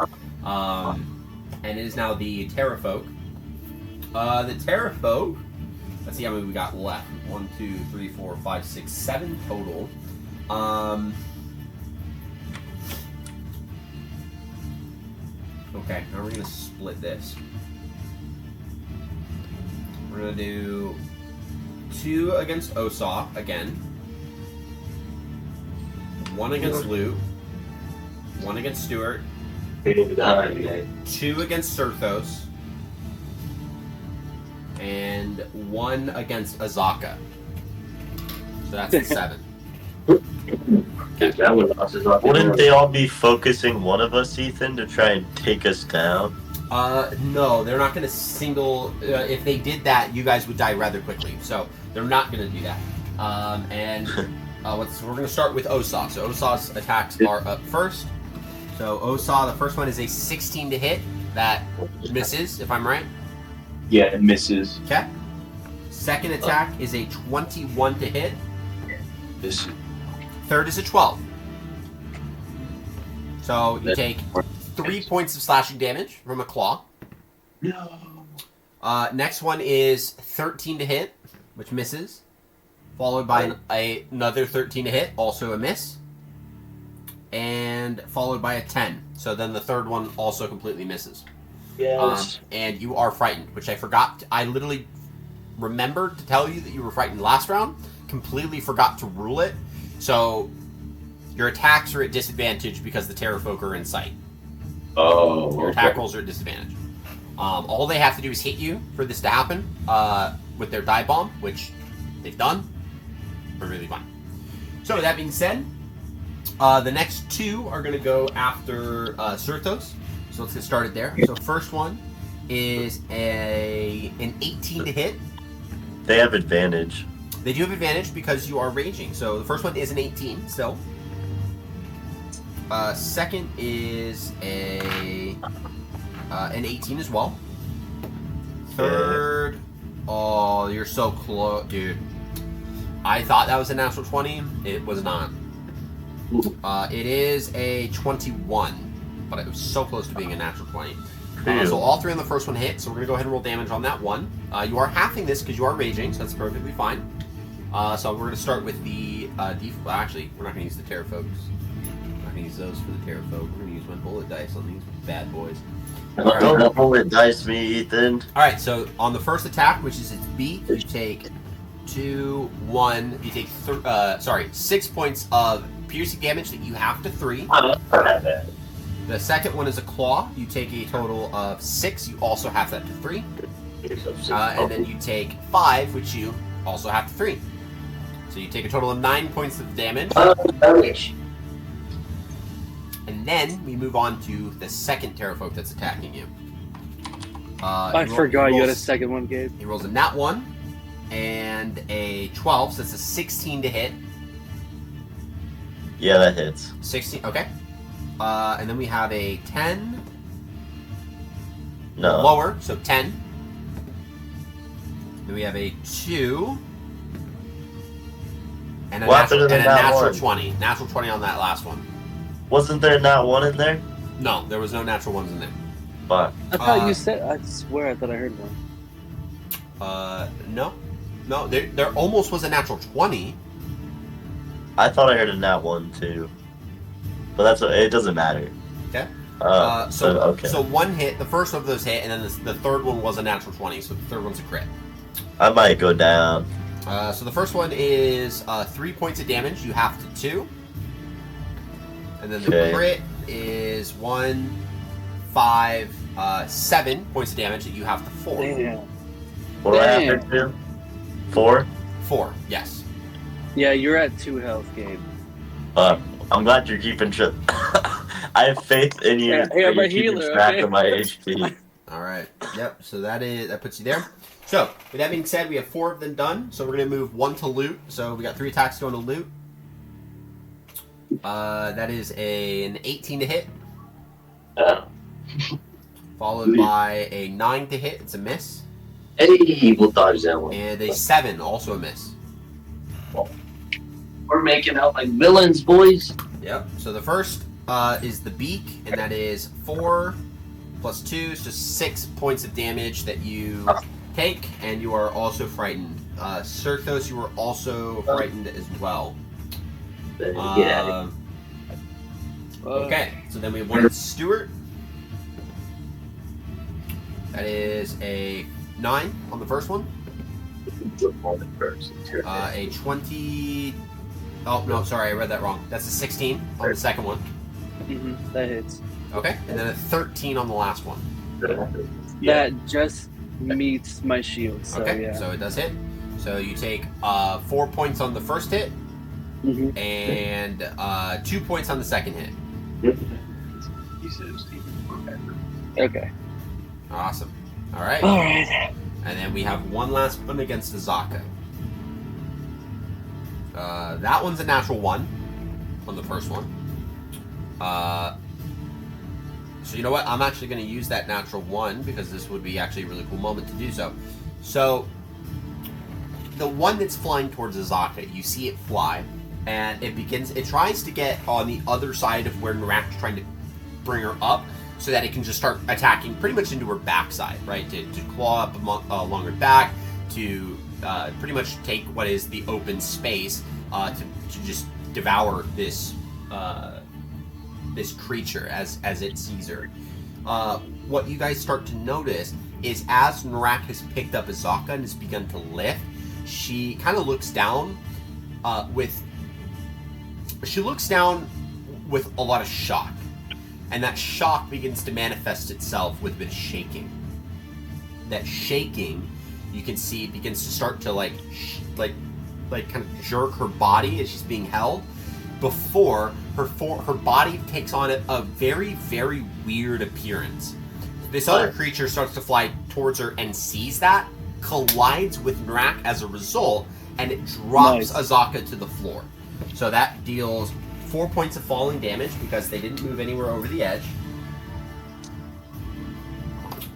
And it is now the Pterafolk. The Pterafolk. Let's see how many we got left. 1, 2, 3, 4, 5, 6, 7 total. Okay, now we're gonna split this. We're gonna do 2 against Osa again. 1 against Luke. 1 against Stuart. 2 against Serthos. And 1 against Azaka. So that's a 7. That one losses off. Wouldn't they all be focusing one of us, Ethan, to try and take us down? No, they're not going to single. If they did that, you guys would die rather quickly. So they're not going to do that. We're going to start with Osa. So Osa's attacks are up first. So Osa, the first one is a 16 to hit. That misses, if I'm right. Yeah, it misses. Okay. Second attack is a 21 to hit. This Third is a 12. So you take 3 points of slashing damage from a claw. no. Next one is 13 to hit, which misses. Followed by another 13 to hit, also a miss. And followed by a 10. So then the third one also completely misses. Yes. And you are frightened, which I forgot. I literally remembered to tell you that you were frightened last round. Completely forgot to rule it. So your attacks are at disadvantage because the Pterafolk are in sight. Oh, Your okay. attack rolls are at disadvantage. All they have to do is hit you for this to happen with their die bomb, which they've done. We're really fine. So that being said, the next 2 are going to go after Serthos. So let's get started there. So first one is an 18 to hit. They have advantage. They do have advantage because you are raging. So the first one is an 18 still. Second is an 18 as well. Third, oh, you're so close, dude. I thought that was a natural 20. It was not. It is a 21, but it was so close to being a natural 20. So all 3 on the first one hit, so we're going to go ahead and roll damage on that one. You are halving this because you are raging, so that's perfectly fine. So we're going to start with the well, actually, we're not going to use the Pterafolks. We're not going to use those for the Pterafolk. We're going to use my bullet dice on these bad boys. Don't bullet dice me, Ethan. Alright, so on the first attack, which is its beat, you take 2, 1, you take 6 points of piercing damage that you have to 3. The second one is a claw. You take a total of 6. You also have that to 3. And then you take 5, which you also have to 3. So you take a total of 9 points of damage. And then we move on to the second Pterafolk that's attacking you. I forgot you had a second one, Gabe. He rolls a nat 1 and a 12, so that's a 16 to hit. Yeah, that hits. 16, okay. And then we have a 10. No. Lower, so 10. Then we have a 2. And a, What natural, happened to and a the nat natural 1? 20. Natural 20 on that last one. Wasn't there not one in there? No, there was no natural ones in there. Fuck. I thought you said. I swear, I thought I heard one. No. No, there almost was a natural 20. I thought I heard a nat one too. But it doesn't matter. Okay. Okay. So one hit, the first of those hit, and then the third one was a natural 20, so the third one's a crit. I might go down. So the first one is 3 points of damage. You have to 2. And then the crit is 1, 5, 7 points of damage that you have to 4. Damn. What do I have to do? 4? 4, yes. Yeah, you're at 2 health, Gabe. I'm glad you're keeping track. I have faith in you. Hey, I'm a keeping healer, track okay? of my HP. All right. Yep. So that puts you there. So with that being said, we have 4 of them done. So we're gonna move 1 to loot. So we got 3 attacks going to loot. That is an 18 to hit, followed by a 9 to hit. It's a miss. Hey, we'll dodge that one. And a 7, also a miss. We're making out like villains, boys. Yep. So the first is the beak, and that is 4 plus 2, so 6 points of damage that you take, and you are also frightened. Sirthos, you are also frightened as well. Get out of Okay, so then we have 1 Stuart. That is a 9 on the first one. A 20. Oh, no, sorry, I read that wrong. That's a 16 on the second one. Mm-hmm. That hits. Okay, and then a 13 on the last one. Yeah. That just meets my shield, so Okay, yeah. so it does hit. So you take 4 points on the first hit, Mm-hmm. and 2 points on the second hit. Okay. Awesome. All right. Alright. And then we have one last one against Azaka. That one's a natural 1 on the first one. So you know what? I'm actually going to use that natural 1 because this would be actually a really cool moment to do so. So, the one that's flying towards Azaka, you see it fly, and it tries to get on the other side of where Nrak's trying to bring her up, so that it can just start attacking pretty much into her backside, right? To claw up along her back, to pretty much take what is the open space, to just devour this this creature as it sees her. What you guys start to notice is as Nrak has picked up Azaka and has begun to lift, she kind of looks down with a lot of shock. And that shock begins to manifest itself with a bit of shaking. That shaking, you can see, begins to start to like kind of jerk her body as she's being held, before her body takes on a very, very weird appearance. This other creature starts to fly towards her and sees that, collides with Nrak as a result, and it drops Azaka to the floor. So that deals 4 points of falling damage because they didn't move anywhere over the edge.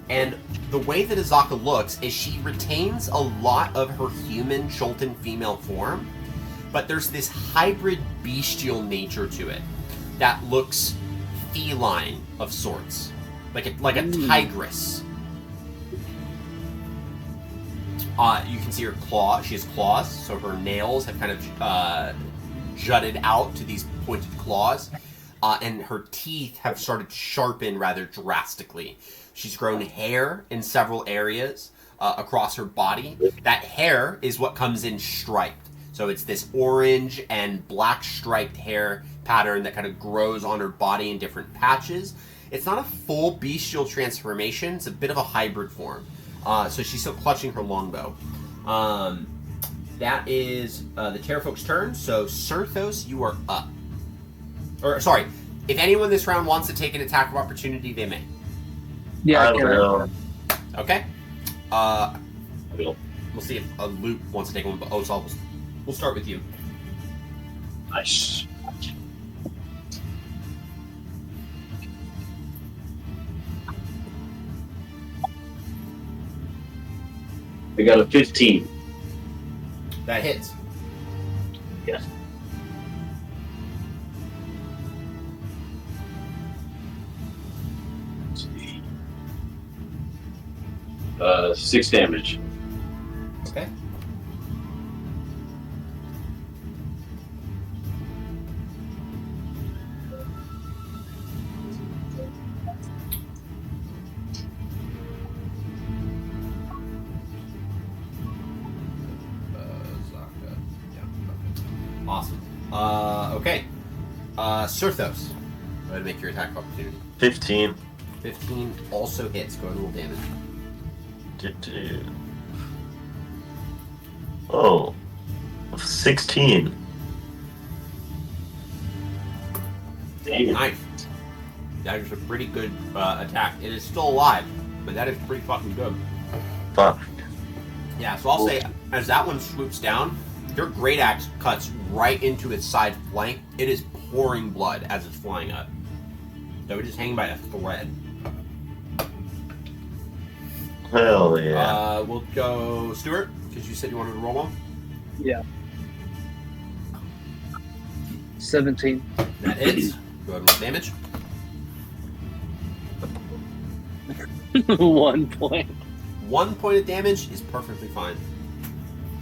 And the way that Azaka looks is she retains a lot of her human Cholton female form, but there's this hybrid bestial nature to it that looks feline of sorts, like a tigress. You can see her claw. She has claws, so her nails have kind of jutted out to these pointed claws, and her teeth have started to sharpen rather drastically. She's grown hair in several areas across her body. That hair is what comes in striped. So it's this orange and black striped hair pattern that kind of grows on her body in different patches. It's not a full bestial transformation. It's a bit of a hybrid form. So she's still clutching her longbow. That is the Pterafolk's turn. So Sirthos, you are up. Or sorry, if anyone this round wants to take an attack of opportunity, they may. Yeah, I will. Okay. We'll see if a Luke wants to take one, but Ozal, we'll start with you. Nice. I got a 15. That hits. Yes. Let's see. 6 damage. Okay. Sirthos. Go ahead and make your attack of opportunity. 15. 15 also hits. Go ahead and roll damage. Oh, 16. Dang. Nice. That is a pretty good attack. It is still alive, but that is pretty fucking good. Fuck. Yeah, so I'll say, as that one swoops down, your great axe cuts right into its side flank. It is pouring blood as it's flying up. So it is hanging by a thread. Hell yeah. We'll go Stuart, because you said you wanted to roll one. Yeah. 17. That hits. Go ahead and roll damage. 1 point. 1 point of damage is perfectly fine.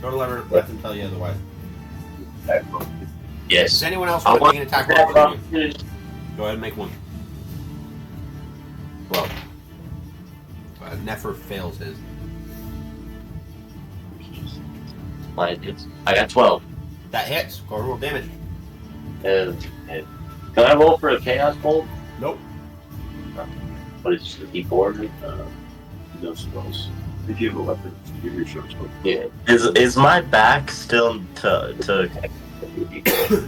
Don't let them tell you otherwise. Yes. Does anyone else want to make an attack roll? Go ahead and make one. Well, Nefer fails his. Mine hits. I got 12. That hits. Go ahead and roll damage. And can I roll for a chaos bolt? Nope. But it's just a D4. No spells. If you have a weapon, give your short spell. Yeah. is my back still to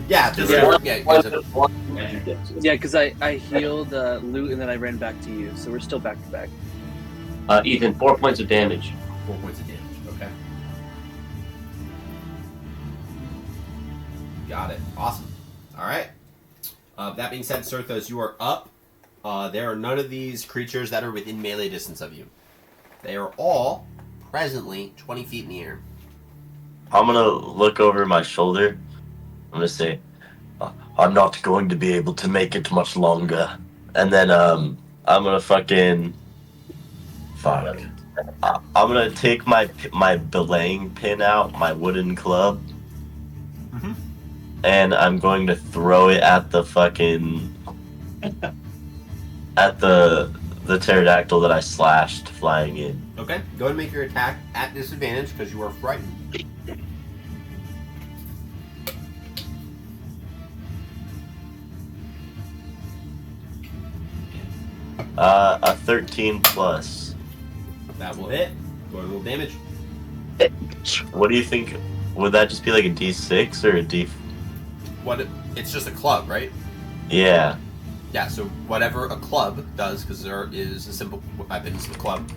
Yeah, just Yeah, because I healed Loot and then I ran back to you, so we're still back to back. Ethan, 4 points of damage. 4 points of damage. Okay. Got it. Awesome. All right. That being said, Sirthos, you are up. There are none of these creatures that are within melee distance of you. They are all presently 20 feet in the air. I'm gonna look over my shoulder. I'm gonna say, I'm not going to be able to make it much longer. And then I'm gonna fucking fuck. I'm gonna take my belaying pin out, my wooden club, and I'm going to throw it at the fucking at the pterodactyl that I slashed flying in. Okay. Go ahead and make your attack at disadvantage because you are frightened. A 13 plus. That will hit. Go ahead and roll damage. What do you think? Would that just be like a D6 or a D? It's just a club, right? Yeah. Yeah, so whatever a club does, because there is a simple weapon, it's the club.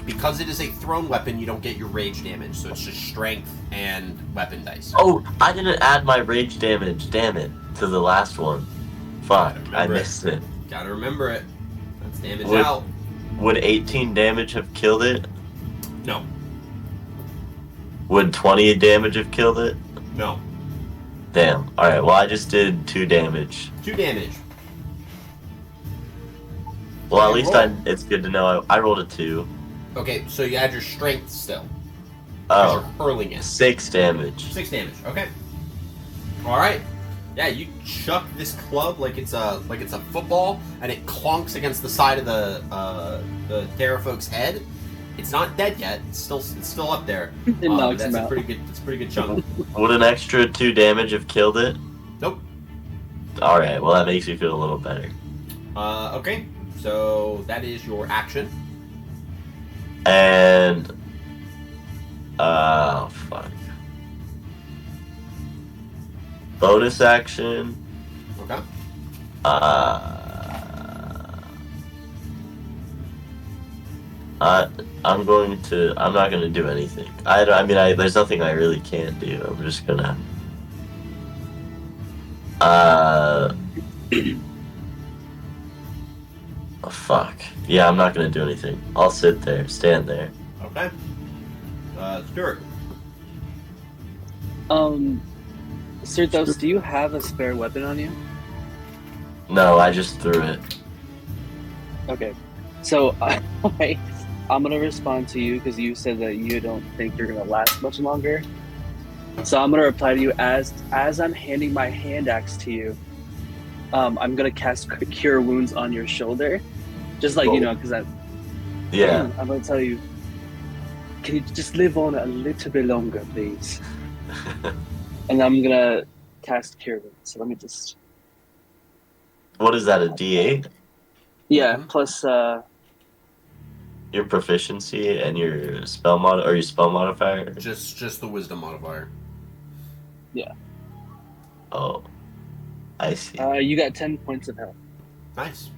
Because it is a thrown weapon, you don't get your rage damage, so it's just strength and weapon dice. Oh, I didn't add my rage damage. Damn it, to the last one. Fuck, I missed it. Gotta remember it. That's damage Would- out. Would 18 damage have killed it? No. Would 20 damage have killed it? No. Damn. All right. Well, I just did 2 damage. 2 damage. Well, at Okay, least roll. it's good to know I rolled a 2. Okay, so you add your strength still. Because you're Oh, hurling it. 6 damage. 6 damage. Okay. All right. Yeah, you chuck this club like it's a football, and it clonks against the side of the Pterafolk's head. It's not dead yet. It's still up there. It knocks that's him a out. pretty good chunk. Would an extra 2 damage have killed it? Nope. All right. Well, that makes me feel a little better. Okay. So that is your action. And fuck. Bonus action. Okay. I'm not gonna do anything. There's nothing I really can do. I'm just gonna. Oh, fuck. Yeah, I'm not gonna do anything. I'll stand there. Okay. Stuart. Sirthos, do you have a spare weapon on you? No, I just threw it. Okay. So I'm gonna respond to you because you said that you don't think you're gonna last much longer. So I'm gonna reply to you as I'm handing my hand axe to you. I'm gonna cast Cure Wounds on your shoulder, just like because Yeah. I'm gonna tell you. Can you just live on a little bit longer, please? And I'm gonna cast Cure Wounds. So let me just. What is that? A D8? Yeah, Mhm. plus Your proficiency and your spell mod or your spell modifier? Just the wisdom modifier. yeah. Oh, I see. You got 10 points of health. Nice.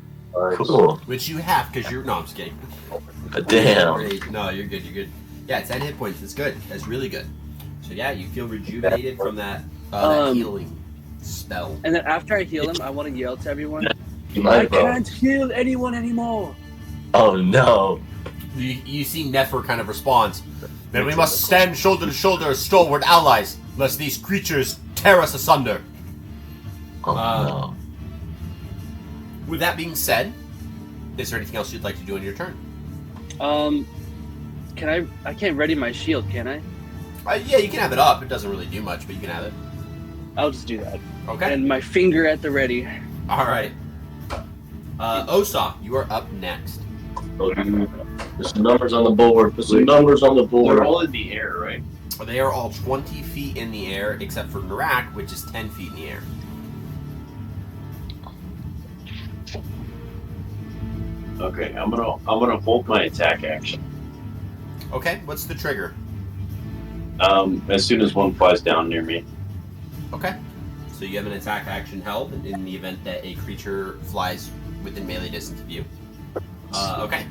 Cool. Which you have because you're. No, I'm just kidding. Damn. No, you're good. You're good. Yeah, 10 hit points. That's good. That's really good. So yeah, you feel rejuvenated from that healing spell. And then after I heal him, I want to yell to everyone, You I might, bro. can't heal anyone anymore. Oh no. You see Nefer kind of responds. Then we must stand shoulder to shoulder as stalwart allies, lest these creatures tear us asunder. Oh no. With that being said, is there anything else you'd like to do on your turn? Can I can't ready my shield, can I? Yeah, you can have it up. It doesn't really do much, but you can have it. I'll just do that. Okay. And my finger at the ready. All right. Osa, you are up next. There's some numbers on the board. There's some numbers on the board. They're all in the air, right? They are all 20 feet in the air, except for Nrak, which is 10 feet in the air. Okay, I'm gonna hold my attack action. Okay, what's the trigger? As soon as one flies down near me. Okay. So you have an attack action held in the event that a creature flies within melee distance of you. Okay.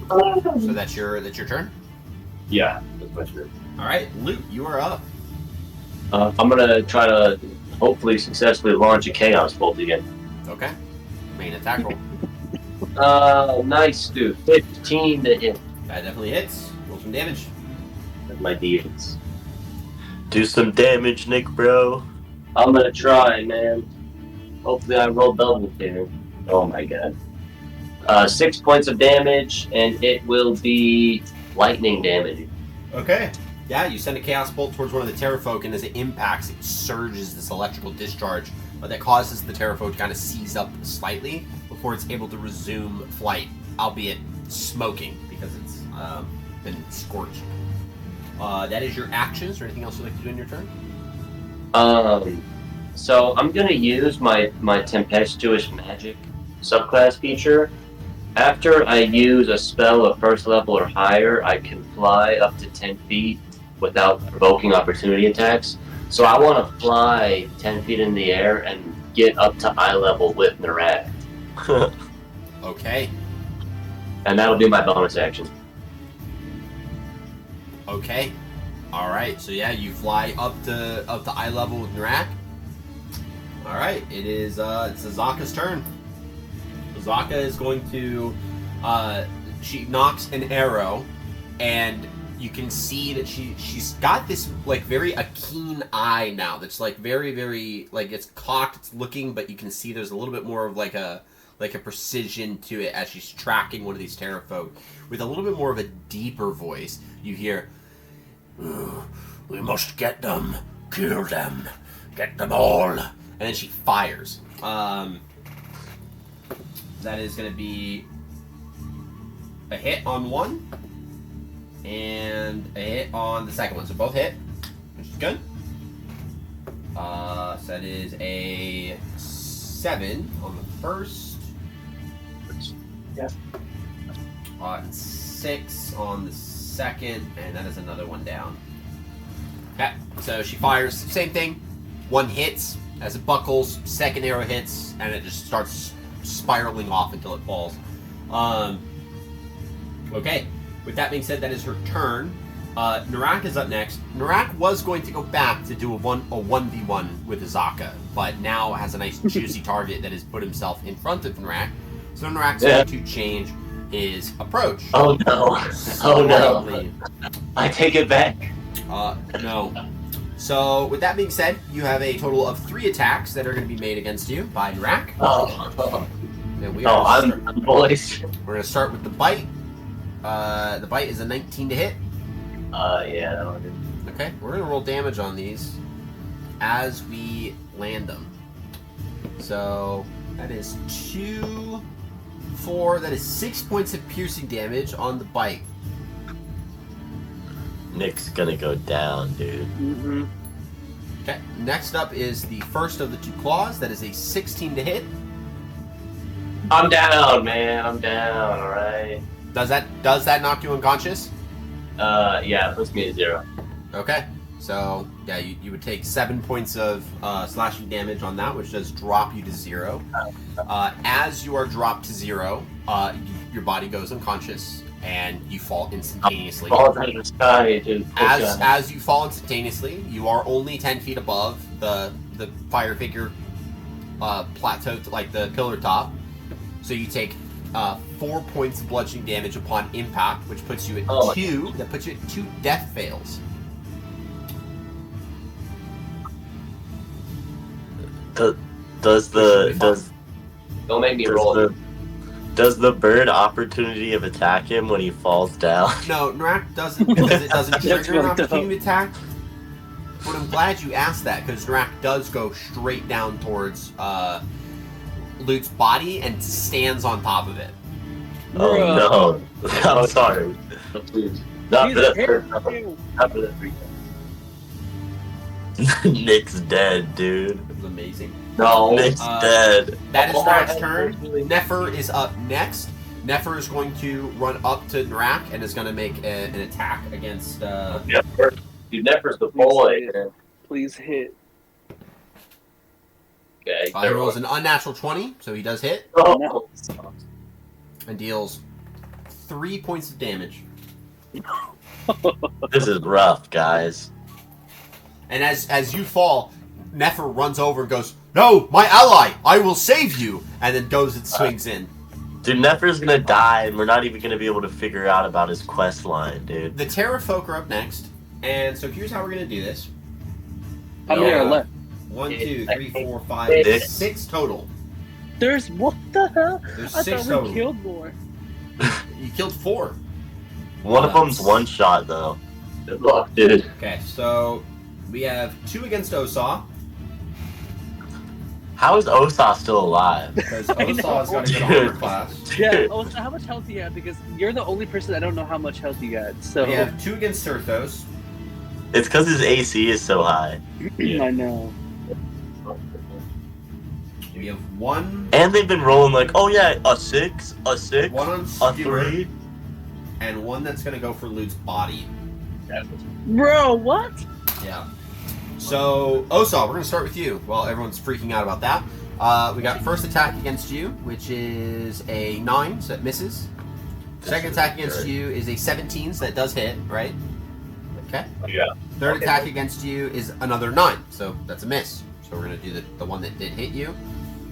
So that's your turn? Yeah, that's my turn. Alright, Luke, you are up. I'm gonna try to hopefully successfully launch a Chaos Bolt again. Okay. Main attack roll. Nice, dude. 15 to hit. That definitely hits. Roll some damage. That's my defense. Do some damage, Nick, bro. I'm gonna try, man. Hopefully I roll double here. Oh my god. 6 points of damage, and it will be lightning damage. Okay. Yeah, you send a Chaos Bolt towards one of the Pterafolk, and as it impacts, it surges this electrical discharge that causes the Pterafolk to kind of seize up slightly before it's able to resume flight, albeit smoking because it's been scorched. That is your action. Is there anything else you'd like to do in your turn? So I'm gonna use my tempestuous magic subclass feature. After I use a spell of first level or higher, I can fly up to 10 feet without provoking opportunity attacks. So I want to fly 10 feet in the air and get up to eye level with Nrak. Okay. And that'll be my bonus action. Okay. All right. So yeah, you fly up to eye level with Nrak. All right. It's Azaka's turn. Azaka is going to she knocks an arrow, and you can see that she's got this like very a keen eye now. That's like very like it's cocked. It's looking, but you can see there's a little bit more of like a precision to it as she's tracking one of these Pterafolk with a little bit more of a deeper voice. You hear, "We must get them, kill them, get them all," and then she fires. That is going to be a hit on one and a hit on the second one. So both hit, which is good. So that is a 7 on the first. Yeah. And 6 on the second, and that is another one down. Okay, so she fires, same thing. One hits as it buckles, second arrow hits, and it just starts spiraling off until it falls. Okay, with that being said, that is her turn. Nrak is up next. Nrak was going to go back to do a 1v1 with Azaka, but now has a nice juicy target that has put himself in front of Nrak. So Nrak's going to change his approach. Oh no. Oh no. I take it back. No. So, with that being said, you have a total of 3 attacks that are going to be made against you by Nrak. And I'm boys. We're going to start with the bite. The bite is a 19 to hit. Yeah, that'll do. Okay, we're going to roll damage on these as we land them. So, that is 2, 4, that is 6 points of piercing damage on the bite. Nick's gonna go down, dude. Mm-hmm. Okay, next up is the first of the 2 claws. That is a 16 to hit. I'm down, man. I'm down. All right. Does that knock you unconscious? Yeah, it puts me at 0. Okay. So yeah, you would take 7 points of slashing damage on that, which does drop you to 0. As you are dropped to 0, your body goes unconscious and you fall instantaneously. Falls out of the sky, dude. As you fall instantaneously, you are only 10 feet above the fire figure plateau, like the pillar top. So you take 4 points of bludgeoning damage upon impact, which puts you at 2. That puts you at 2 death fails. Does Don't make me roll. Does the bird opportunity of attack him when he falls down? No, Nrak doesn't, because it doesn't trigger an fucked up. opportunity attack. But I'm glad you asked that, because Nrak does go straight down towards Luke's body and stands on top of it. Oh no! I'm sorry. Please. Not for that hit first you. Not for that free. Nick's dead, dude. It was amazing. No. Nick's dead. That is Oh, Nrak's I- turn. Nefer is up next. Nefer is going to run up to Nrak and is going to make an attack against... Nefer. Dude, Nefer's the boy. Man. Please hit. Okay. He rolls an unnatural 20, so he does hit, Oh. and deals 3 points of damage. This is rough, guys. And as you fall, Nefer runs over and goes, "No, my ally! I will save you!" And then goes and swings in. Dude, Nefer's gonna die, and we're not even gonna be able to figure out about his quest line, dude. The Pterafolk are up next, and so here's how we're going to do this. How many are left? 1, 2, 3, 4, 5, Six. 6 total. There's what the hell? There's I 6 thought total. we killed more. You killed 4. One of them's one shot, though. Good luck, dude. Okay, so we have 2 against Osaw, How is Osa still alive? because I know. Osaw's got a good Dude. armor class. Yeah. Oh, so how much health do you have? Because you're the only person I don't know how much health you got. So We have 2 against Sirthos. It's because his AC is so high. I know. We have 1 And they've been rolling like, oh yeah, a 6, a 6, on a Stewart, 3. and 1 that's going to go for Luke's body. Bro, what? Yeah. So, Osaw, we're going to start with you. Well, everyone's freaking out about that. We got first attack against you, which is a 9, so that misses. Second attack against you is a 17, so that does hit, right? Okay. Yeah. Third attack against you is another 9, so that's a miss. So we're going to do the one that did hit you,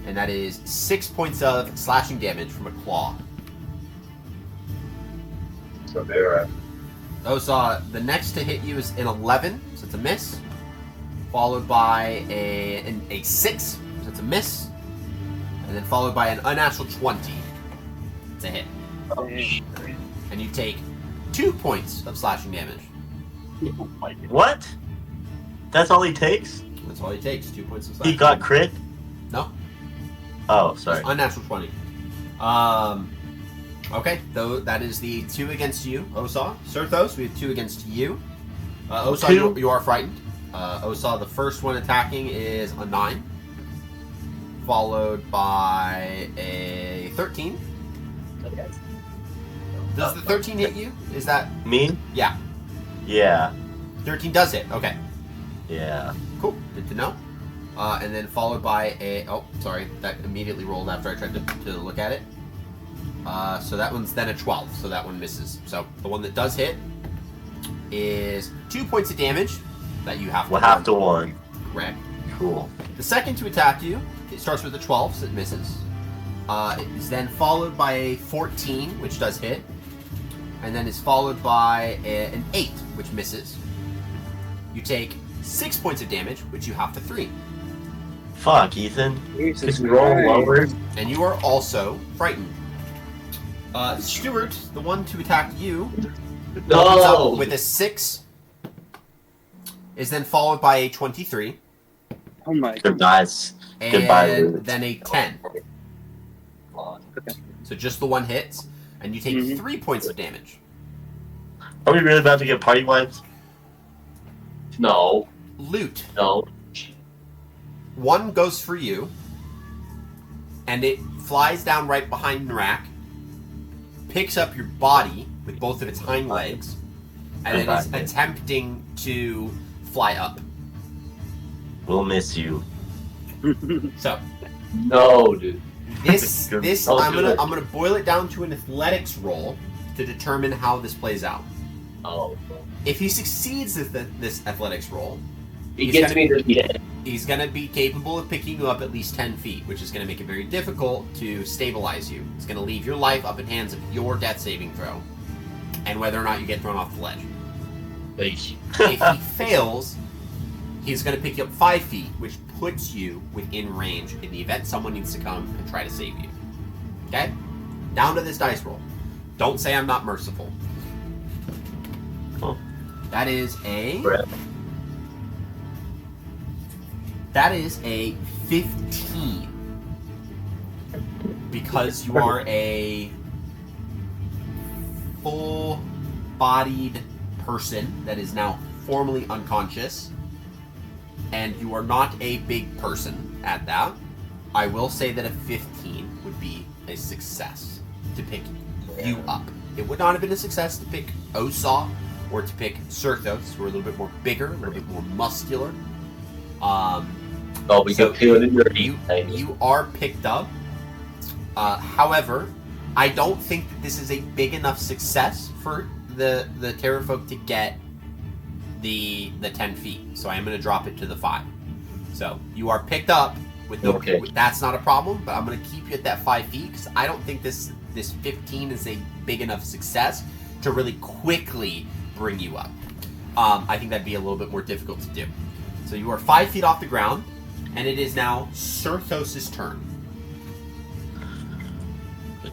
and that is 6 points of slashing damage from a claw. So they're Osaw, the next to hit you is an 11, so it's a miss. Followed by a 6, so it's a miss. And then followed by an unnatural 20. It's a hit. And you take 2 points of slashing damage. What? That's all he takes? That's all he takes, 2 points of slashing He got damage. crit? No, Oh, sorry. it's unnatural 20. Okay, though that is the 2 against you, Osaw. Sirthos, we have 2 against you. Osaw, 2? you are frightened. Osaw, the first one attacking is a 9. Followed by a 13. Does the 13 hit you? Is that... Me? Yeah. Yeah. 13 does hit. Okay. Yeah. Cool. Good to know. And then followed by a... Oh, sorry. That immediately rolled after I tried to look at it. So that one's then a 12. So that one misses. So the one that does hit is 2 points of damage that you have to We'll have to 1. Correct. Cool. The second to attack you, it starts with a 12, so it misses. It is then followed by a 14, which does hit. And then is followed by an 8, which misses. You take 6 points of damage, which you have to 3. Fuck, Ethan. Jesus Just roll Christ. lower. And you are also frightened. Stuart, the one to attack you, comes up No. with a 6, is then followed by a 23, Oh my god. Goodbye. Goodbye, and Luke. then a 10. So just the one hits, and you take Mhm. 3 points of damage. Are we really about to get party wiped? No. Loot. No. 1 goes for you, and it flies down right behind Nrak, picks up your body with both of its hind legs, and it is attempting to fly up. We'll miss you. So No, dude. this Don't I'm do gonna boil it down to an athletics roll to determine how this plays out. Oh. If he succeeds this athletics roll, He gets me to the end. he's going to be capable of picking you up at least 10 feet, which is going to make it very difficult to stabilize you. It's going to leave your life up in hands of your death saving throw, and whether or not you get thrown off the ledge. Eesh. If he fails, he's going to pick you up 5 feet, which puts you within range in the event someone needs to come and try to save you. Okay? Down to this dice roll. Don't say I'm not merciful. Oh. That is a... Brett. That is a 15. Because you are a full-bodied person that is now formally unconscious, and you are not a big person at that, I will say that a 15 would be a success to pick you up. It would not have been a success to pick Osaw or to pick Sirthos, who are a little bit more bigger, a little bit more muscular. Oh, we So got peeled in dirty. You are picked up. However, I don't think that this is a big enough success for the Pterafolk to get the 10 feet. So I am going to drop it to the 5. So you are picked up with no. Okay. That's not a problem, but I'm going to keep you at that 5 feet because I don't think this 15 is a big enough success to really quickly bring you up. I think that'd be a little bit more difficult to do. So you are 5 feet off the ground, and it is now Sirthos' turn.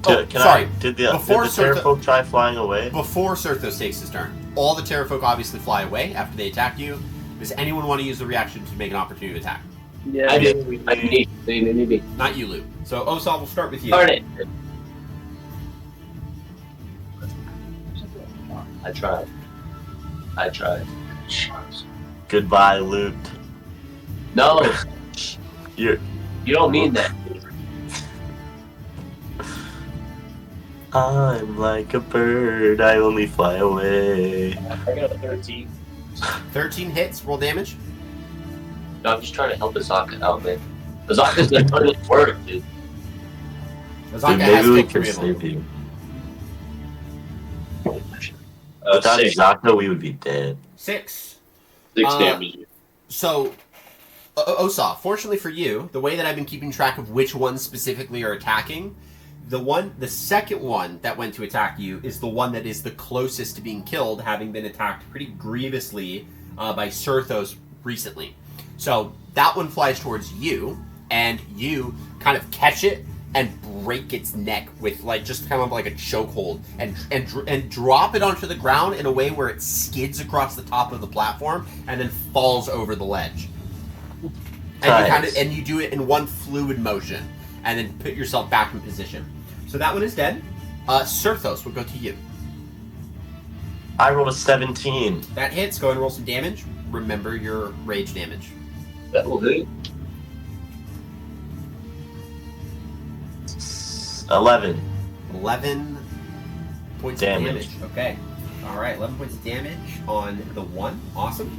Did the Before Pterafolk try flying away? Before Sirthos takes his turn, all the Pterafolk obviously fly away after they attack you. Does anyone want to use the reaction to make an opportunity attack? Yeah. I do. I need. Not you, Lou. So Osal, we'll start with you. Darn it. I tried. Goodbye, Luke. No, You're. you don't mean that. I'm like a bird. I only fly away. I got a 13. 13 hits. Roll damage. No, I'm just trying to help Azaka out, man. Azaka's gonna totally work, dude. Azaka Dude, has maybe we killed can 3 of them. save you. Without 6. Zaka, we would be dead. 6. 6 damage. So, Osa, fortunately for you, the way that I've been keeping track of which ones specifically are attacking, the second one that went to attack you is the one that is the closest to being killed, having been attacked pretty grievously by Sirthos recently. So that one flies towards you, and you kind of catch it and break its neck with just kind of like a chokehold, and drop it onto the ground in a way where it skids across the top of the platform and then falls over the ledge. And you do it in one fluid motion, and then put yourself back in position. So that one is dead. Sirthos will go to you. I rolled a 17. That hits. Go ahead and roll some damage. Remember your rage damage. That will hit. 11. 11 points Damage. of damage. Okay. All right. 11 points of damage on the 1. Awesome.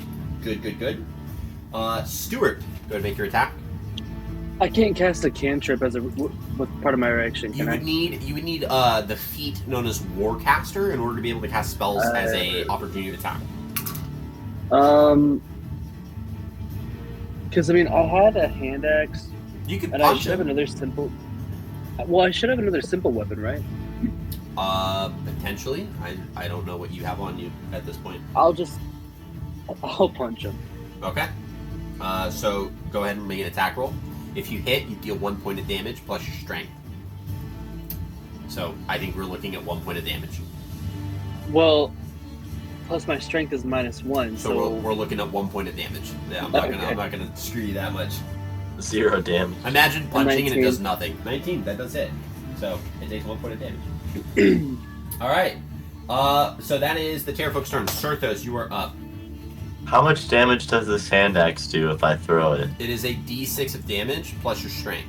Good. Stuart, go ahead and make your attack. I can't cast a cantrip as with part of my reaction. You Can would need the feat known as Warcaster in order to be able to cast spells as a opportunity attack. Because I had a hand axe, You could and I punch should have him. another simple. Well, I should have another simple weapon, right? Potentially. I don't know what you have on you at this point. I'll punch him. Okay. So go ahead and make an attack roll. If you hit, you deal 1 point of damage plus your strength. So I think we're looking at 1 point of damage. Well, plus my strength is -1, So we're looking at 1 point of damage. Yeah, I'm not gonna screw you that much. 0 damage. Imagine punching and it 19. does nothing. 19, that does hit. So it takes 1 point of damage. All right. So that is the Pterafolk's turn. Sirthos, you are up. How much damage does this hand axe do if I throw it? It is a D6 of damage plus your strength.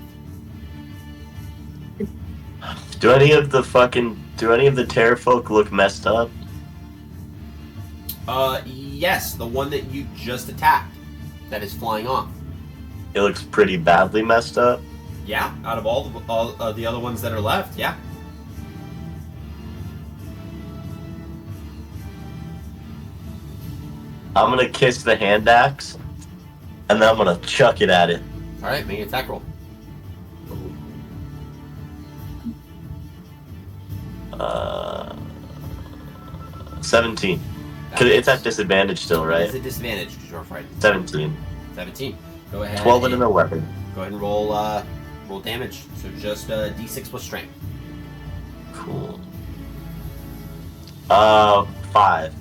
Do any of the Pterafolk look messed up? Yes, the one that you just attacked, that is flying off. It looks pretty badly messed up. Yeah, out of all the other ones that are left, yeah. I'm gonna kiss the hand axe, and then I'm gonna chuck it at it. All right, make an attack roll. 17. It's at disadvantage still, right? It's a disadvantage because you're frightened. 17. 17. Go ahead. 12 and an 11. Go ahead and roll damage. So just d6 plus strength. Cool. 5. 5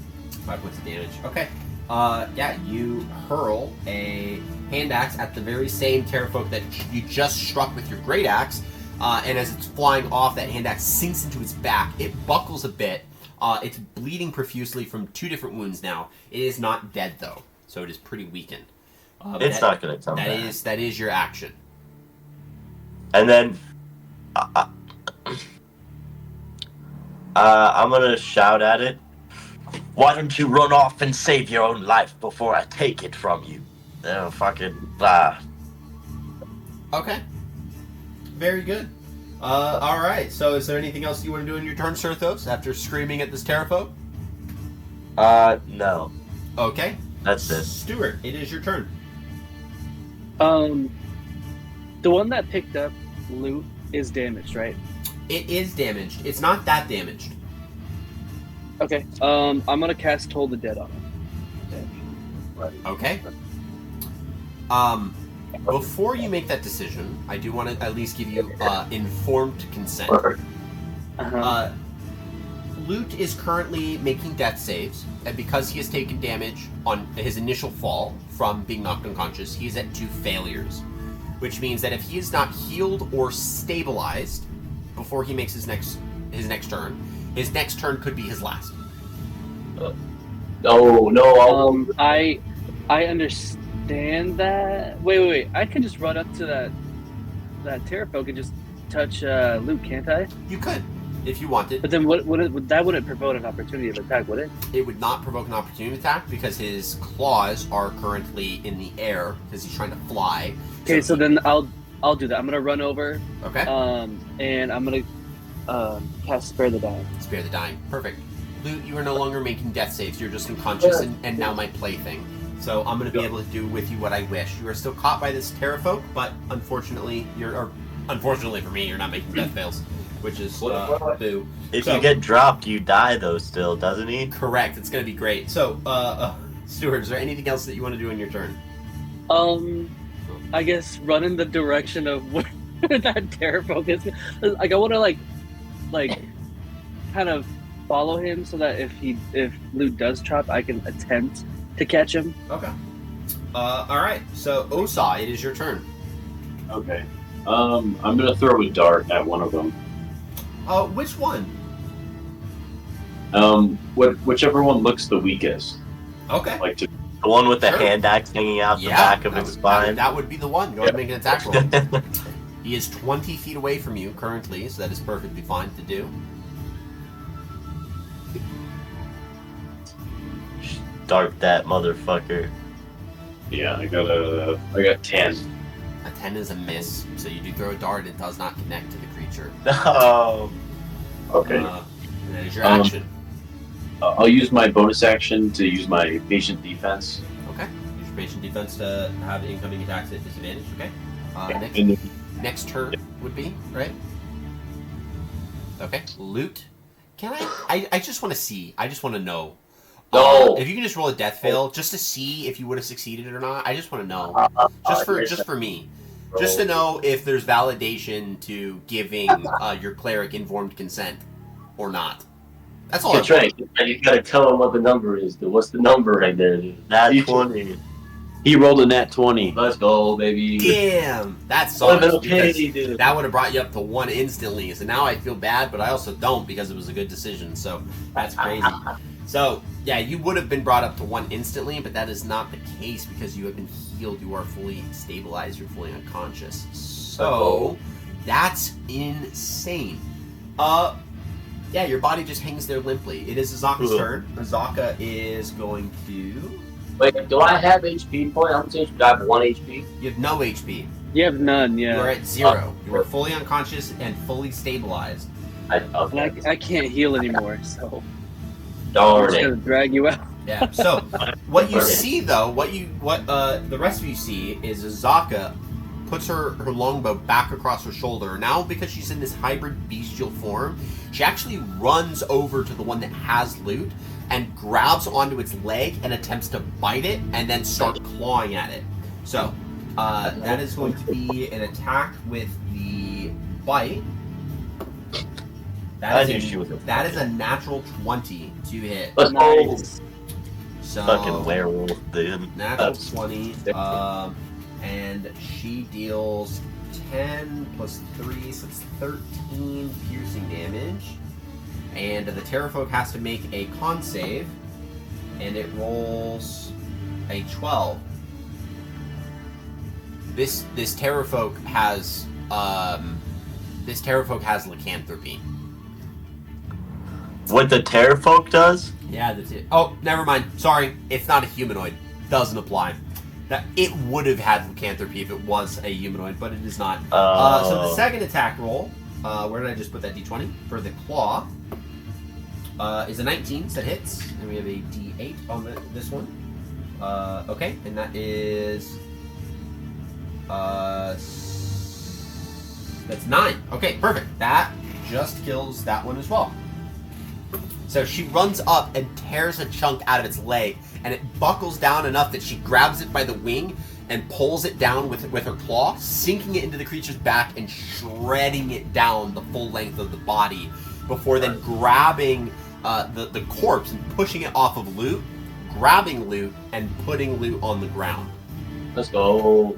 points of damage. Okay. Yeah, you hurl a hand axe at the very same Pterafolk that you just struck with your great axe, and as it's flying off, that hand axe sinks into its back. It buckles a bit. It's bleeding profusely from 2 different wounds now. It is not dead though, so it is pretty weakened. It's not going to come back. That is your action. And then I'm going to shout at it. Why don't you run off and save your own life before I take it from you? Okay. Very good. Alright, so is there anything else you want to do in your turn, Sirthos, after screaming at this Pterafolk? No. Okay. That's it. Stuart, it is your turn. The one that picked up loot is damaged, right? It is damaged. It's not that damaged. Okay. I'm gonna cast Toll the Dead on it. Okay. Before you make that decision, I do want to at least give you informed consent. Lute is currently making death saves, and because he has taken damage on his initial fall from being knocked unconscious, he is at 2 failures, which means that if he is not healed or stabilized before he makes his next turn, his next turn could be his last. No. I understand that. Wait. I can just run up to that Pterafolk and just touch Luke, can't I? You could, if you wanted. But then that wouldn't provoke an opportunity of attack, would it? It would not provoke an opportunity attack because his claws are currently in the air because he's trying to fly. Okay, so then I'll do that. I'm gonna run over. Okay. And I'm gonna cast Spare the Dying. Spare the Dying. Perfect. Lute, you are no longer making death saves. You're just unconscious and now my plaything. So I'm going to be able to do with you what I wish. You are still caught by this Pterafolk, but unfortunately for me, you're not making death fails, which is boo. If you get dropped, you die though still, doesn't he? Correct. It's going to be great. So, Stuart, is there anything else that you want to do in your turn? I guess run in the direction of where that Pterafolk is. Like I want to like kind of follow him so that if Lute does drop, I can attempt to catch him. Okay. Alright, so Osa, it is your turn. Okay. I'm gonna throw a dart at one of them. Which one? Whichever one looks the weakest. Okay. Like to. The one with the Sure. hand axe hanging out the back of his spine. That would be the one. Go ahead and make an attack roll. He is 20 feet away from you currently, so that is perfectly fine to do. Dart that motherfucker. Yeah, I got 10. A 10 is a miss, so you do throw a dart. It does not connect to the creature. No. Okay. And that is your action. I'll use my bonus action to use my patient defense. Okay. Use your patient defense to have incoming attacks at disadvantage. Okay. Next turn would be, right? Okay. Loot. Can I just want to see. I just want to know. No. If you can just roll a death fail, just to see if you would have succeeded or not. I just want to know. Just for me. Just to know if there's validation to giving your cleric informed consent or not. That's all. That's right. You gotta tell him what the number is. Dude. What's the number right there, dude? Nat 20. He rolled a nat 20. Let's go, baby. Damn, that sucks. Okay, Because dude. that would have brought you up to 1 instantly. So now I feel bad, but I also don't because it was a good decision. So that's crazy. So yeah, you would have been brought up to 1 instantly, but that is not the case because you have been healed. You are fully stabilized. You're fully unconscious. So that's insane. Yeah, your body just hangs there limply. It is Azaka's Ugh. turn. Azaka is going to... Wait, do I have HP point? How much HP? Do I have 1 HP? You have no HP. You have none, You are yeah. at 0. You are fully unconscious and fully stabilized. And I can't heal anymore, so I'm Darn just it. gonna drag you out. Yeah. So what you see though, what the rest of you see is Azaka puts her longbow back across her shoulder. Now, because she's in this hybrid bestial form, she actually runs over to the one that has loot and grabs onto its leg and attempts to bite it and then start clawing at it. So that is going to be an attack with the bite. I knew she was a That is a natural 20 to hit. Let's go. Nice. So fucking werewolf, dude. natural 20. And she deals 10 plus 3, so it's 13 piercing damage. And the Pterafolk has to make a con save, and it rolls a 12. This Pterafolk has lycanthropy. What the Pterafolk does? Yeah, that's it. Oh, never mind. Sorry, it's not a humanoid. Doesn't apply. That it would have had lycanthropy if it was a humanoid, but it is not. So the second attack roll, where did I just put that d20? For the claw, is a 19, so that hits. And we have a d8 on this one. Okay, and that is... that's 9. Okay, perfect. That just kills that one as well. So she runs up and tears a chunk out of its leg, and it buckles down enough that she grabs it by the wing and pulls it down with her claw, sinking it into the creature's back and shredding it down the full length of the body, before then grabbing the corpse and pushing it off of Loot, grabbing Loot, and putting Loot on the ground. Let's go.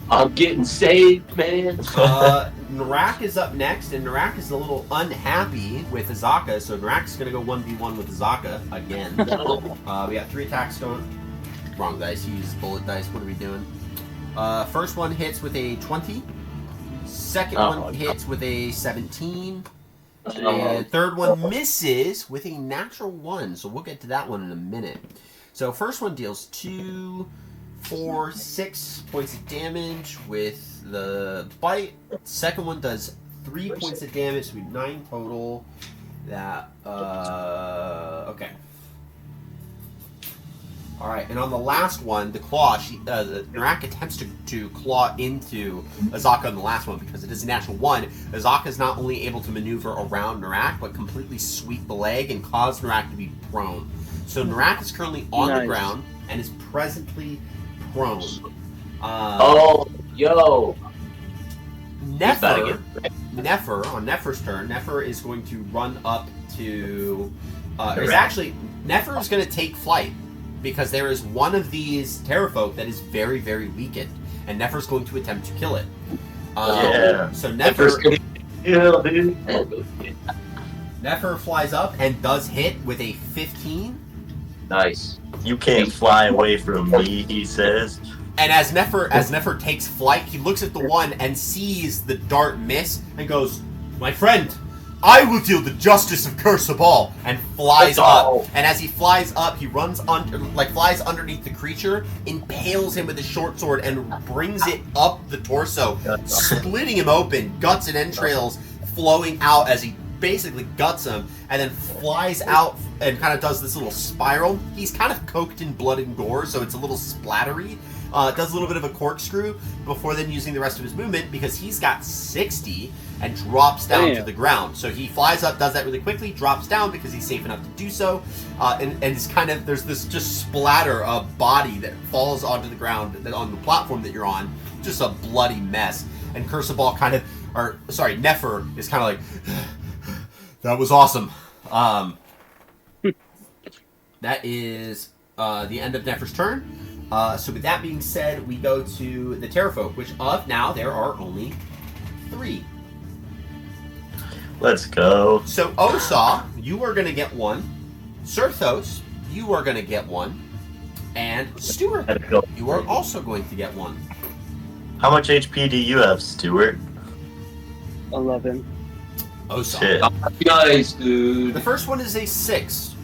I'm getting saved, man. Nrak is up next, and Nrak is a little unhappy with Azaka, so Nrak's going to go 1v1 with Azaka again. We got 3 attacks going. Wrong dice, he uses bullet dice. What are we doing? First one hits with a 20. Second one hits with a 17. And third one misses with a natural 1, so we'll get to that one in a minute. So first one deals 2... 4, 6 points of damage with the bite. Second one does 3 points of damage, so we have 9 total. That, okay. Alright, and on the last one, the claw, Nrak attempts to claw into Azaka on the last one because it is a natural 1. Azaka is not only able to maneuver around Nrak, but completely sweep the leg and cause Nrak to be prone. So Nrak is currently on the ground and is presently prone. Yo. Nefer, on Nefer's turn, Nefer is going to run up to... Nefer is going to take flight, because there is one of these Pterafolk that is very, very weakened, and Nefer's going to attempt to kill it. So Nefer flies up and does hit with a 15. Nice. You can't fly away from me, he says. And as Nefer takes flight, he looks at the one and sees the dart miss and goes, "My friend, I will deal the justice of Curse of All," and flies up. And as he flies up, he flies underneath the creature, impales him with his short sword, and brings it up the torso, splitting him open, guts and entrails flowing out as he basically guts him, and then flies out and kind of does this little spiral. He's kind of coked in blood and gore, so it's a little splattery. Does a little bit of a corkscrew before then using the rest of his movement, because he's got 60, and drops down to the ground. So he flies up, does that really quickly, drops down because he's safe enough to do so, and it's kind of, there's this just splatter of body that falls onto the ground on the platform that you're on, just a bloody mess. And Curse of All Nefer is kind of like, that was awesome. That is the end of Nefer's turn. So with that being said, we go to the Pterafolk, which of now there are only 3. Let's go. So Osa, you are going to get 1. Sirthos, you are going to get 1. And Stuart, you are also going to get 1. How much HP do you have, Stuart? 11. Osa. Shit. Nice, dude. The first one is a 6.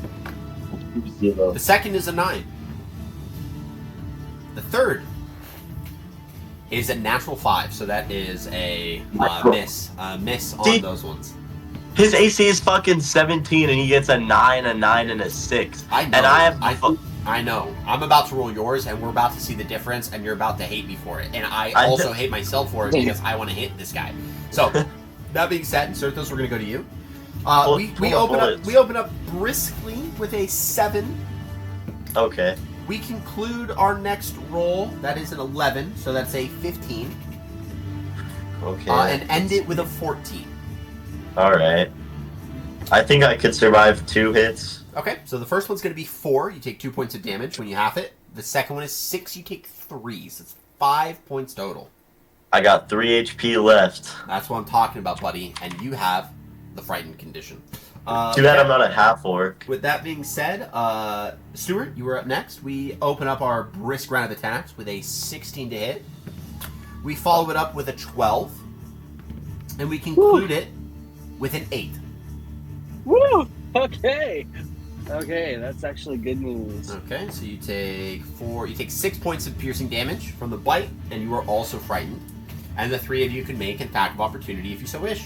0. The second is a 9. The third is a natural 5, so that is a miss. Miss on See? those ones. His AC is fucking 17, and he gets a 9, a 9, and a 6. I know. And I have. I know. I'm about to roll yours, and we're about to see the difference, and you're about to hate me for it. And I I also know. hate myself for it because I want to hit this guy. So, that being said, Certhos, we're going to go to you. We open up briskly with a 7. Okay. We conclude our next roll. That is an 11, so that's a 15. Okay. And end it with a 14. Alright. I think I could survive 2 hits. Okay, so the first one's going to be 4. You take 2 points of damage when you half it. The second one is 6. You take 3. So it's 5 points total. I got 3 HP left. That's what I'm talking about, buddy. And you have the frightened condition. Too bad I'm not a half orc. With that being said, Stuart, you were up next. We open up our brisk round of attacks with a 16 to hit. We follow it up with a 12. And we conclude it with an 8. Woo! Okay. Okay, that's actually good news. Okay, so you take 6 points of piercing damage from the bite, and you are also frightened. And the 3 of you can make an attack of opportunity if you so wish.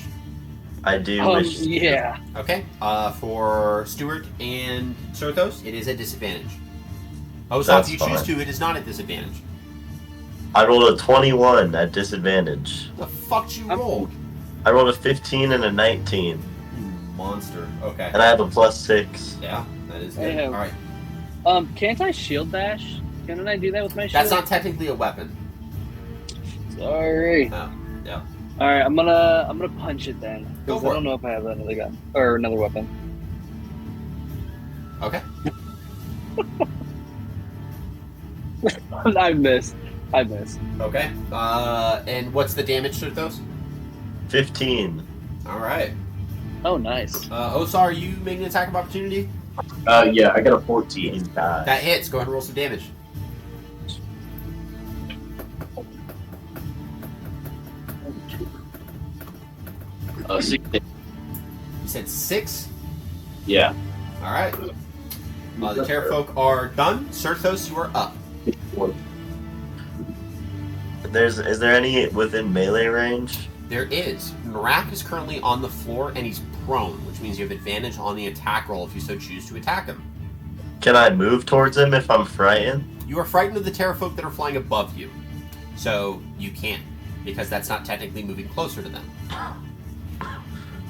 I do wish. Yeah. Okay, for Stuart and Certhos, it is a disadvantage. Oh, so if That's you choose fine. to, it is not a disadvantage. I rolled a 21 at disadvantage. What the fuck did you roll? I rolled a 15 and a 19. You monster. Okay. And I have a +6. Yeah, that is good. Yeah. Alright. Can't I shield bash? Can't I do that with my shield? That's not technically a weapon. Sorry. No. Yeah. All right, I'm gonna punch it then. Go 'Cause for I don't know if I have another gun or another weapon. Okay. I missed. Okay. And what's the damage, Certhos? 15. Alright. Oh, nice. Osar, are you making an attack of opportunity? Yeah, I got a 14. He's died. That hits. Go ahead and roll some damage. $16. You said 6? Yeah. Alright. The Pterafolk are done. Certhos, you are up. Is there any within melee range? There is. Nrak is currently on the floor and he's prone, which means you have advantage on the attack roll if you so choose to attack him. Can I move towards him if I'm frightened? You are frightened of the Pterafolk that are flying above you. So you can't, because that's not technically moving closer to them.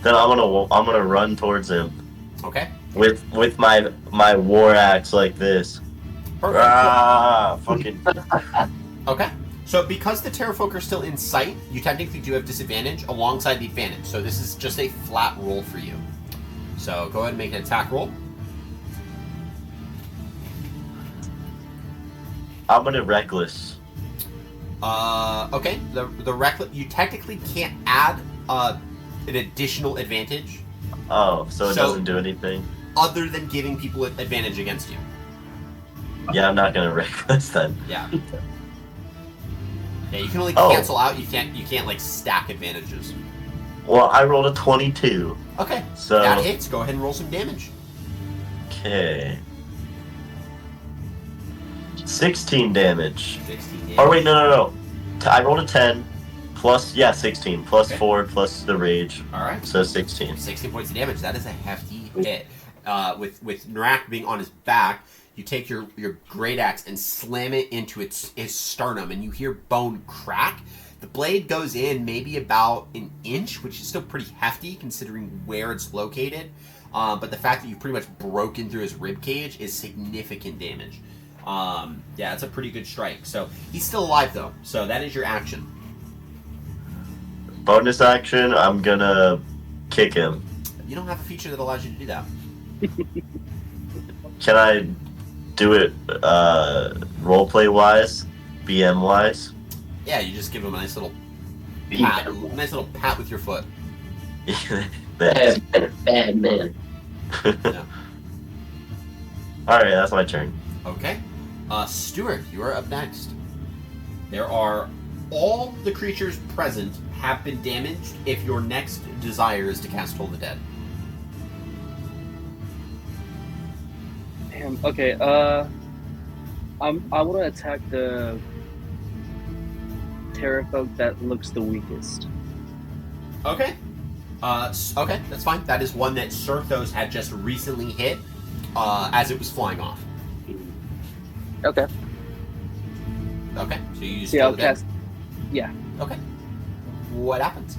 Then I'm gonna run towards him Okay? with my war axe like this. Perfect. Ah, fucking. Okay. So because the Pterafolk are still in sight, you technically do have disadvantage alongside the advantage. So this is just a flat roll for you. So go ahead and make an attack roll. I'm gonna reckless. Okay. The reckless, you technically can't add an additional advantage Oh, so it So- doesn't do anything. other than giving people advantage against you. Yeah, I'm not gonna reckless then. Yeah. Yeah, you can only Oh. cancel out. You can't like stack advantages. Well, I rolled a 22. Okay. So That hits. Go ahead and roll some damage. okay. 16 damage. 16 damage. Oh wait, no. I rolled a 10 plus 16 plus Okay. 4 plus the rage, All right. so 16. 16 points of damage. That is a hefty hit. With Nrak being on his back, you take your great axe and slam it into his sternum, and you hear bone crack. The blade goes in maybe about an inch, which is still pretty hefty considering where it's located. But the fact that you've pretty much broken through his rib cage is significant damage. Yeah, it's a pretty good strike. So he's still alive though. So that is your action. Bonus action, I'm gonna kick him. You don't have a feature that allows you to do that. Can I do it roleplay wise, BM wise? Yeah, you just give him a nice little pat with your foot. Thanks. Bad man. Yeah. Alright, that's my turn. Okay. Stuart, you are up next. There are all the creatures present have been damaged if your next desire is to cast Toll the Dead. Damn. Okay. I want to attack the Pterafolk that looks the weakest. Okay. Okay, that's fine. That is one that Surthos had just recently hit as it was flying off. Okay. Okay, so you use See, I'll Toll the Dead. cast. Yeah. Okay. What happens?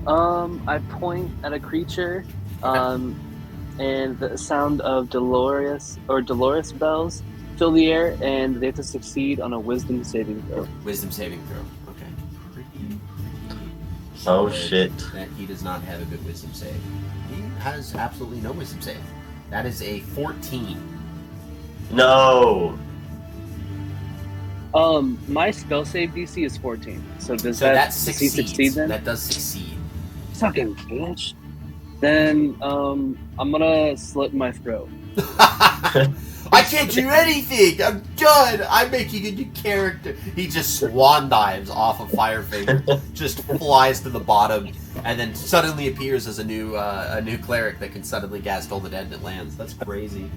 I point at a creature, and the sound of Dolores bells fill the air, and they have to succeed on a Wisdom saving throw. Wisdom saving throw. Okay. Pretty Oh, solid shit. That he does not have a good wisdom save. He has absolutely no wisdom save. That is a 14. No. My spell save DC is 14. So does So that does he succeeds. succeed then? That does succeed. Fucking bitch. Then I'm gonna slit my throat. I can't do anything. I'm done. I'm making a new character. He just swan dives off of Firefinger, just flies to the bottom, and then suddenly appears as a new cleric that can suddenly cast Toll the Dead and it lands. That's crazy.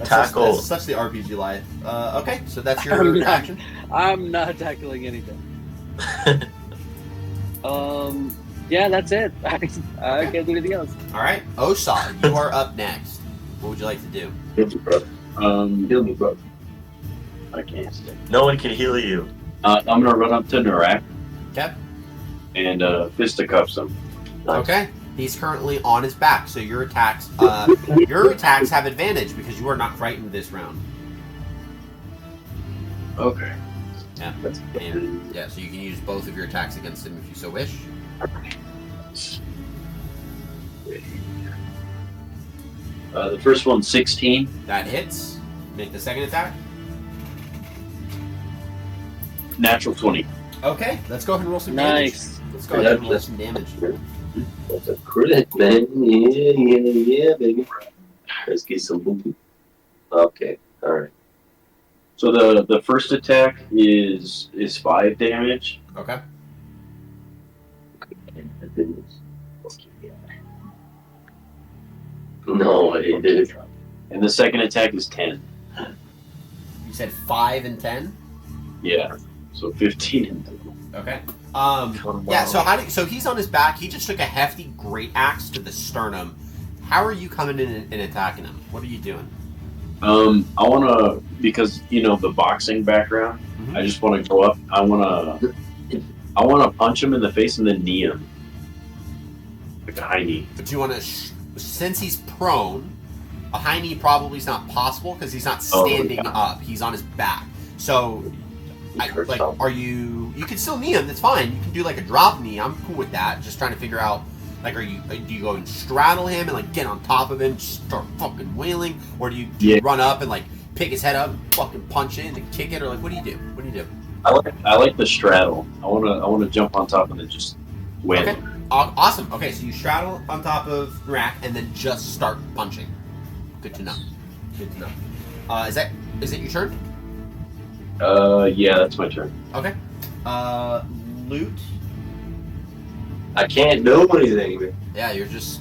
Tackle. That's such the RPG life. Okay, so that's your action. I'm not tackling anything. Yeah, that's it. I can't do anything else. All right, Osa, you are up next. What would you like to do? Heal me, brother. Heal me, brother. I can't. No one can heal you. I'm gonna run up to Nrak Okay. and fisticuffs him. Okay. He's currently on his back, so your attacks have advantage because you are not frightened this round. Okay. Yeah. That's And, yeah, so you can use both of your attacks against him if you so wish. The first one's 16. That hits. Make the second attack. Natural 20. Okay, let's go ahead and roll some damage. Nice. Let's go ahead and roll some damage. That's a crit, man. Yeah, baby. Let's get some boom. Okay, all right. So the first attack is 5 damage. Okay. No, it didn't. And the second attack is 10. You said 5 and 10? Yeah. So 15 and 10. Okay. Yeah, so he's on his back. He just took a hefty great axe to the sternum. How are you coming in and attacking him? What are you doing? I want to, because, the boxing background, Mhm. I just want to go up. I want to punch him in the face and then knee him. Like a high knee. But you want to, since he's prone, a high knee probably is not possible because he's not standing up. He's on his back. So, are you? You can still knee him. That's fine. You can do like a drop knee. I'm cool with that. Just trying to figure out, do you go and straddle him and get on top of him, just start fucking wailing, or do you run up and pick his head up, and fucking punch it and kick it, or what do you do? What do you do? I like the straddle. I want to jump on top and then just wail. Okay. Awesome. Okay, so you straddle on top of Nrak and then just start punching. Good to know. Good to know. Is it your turn? Yeah, that's my turn. Okay. Loot. I can't do anything. Yeah, you're just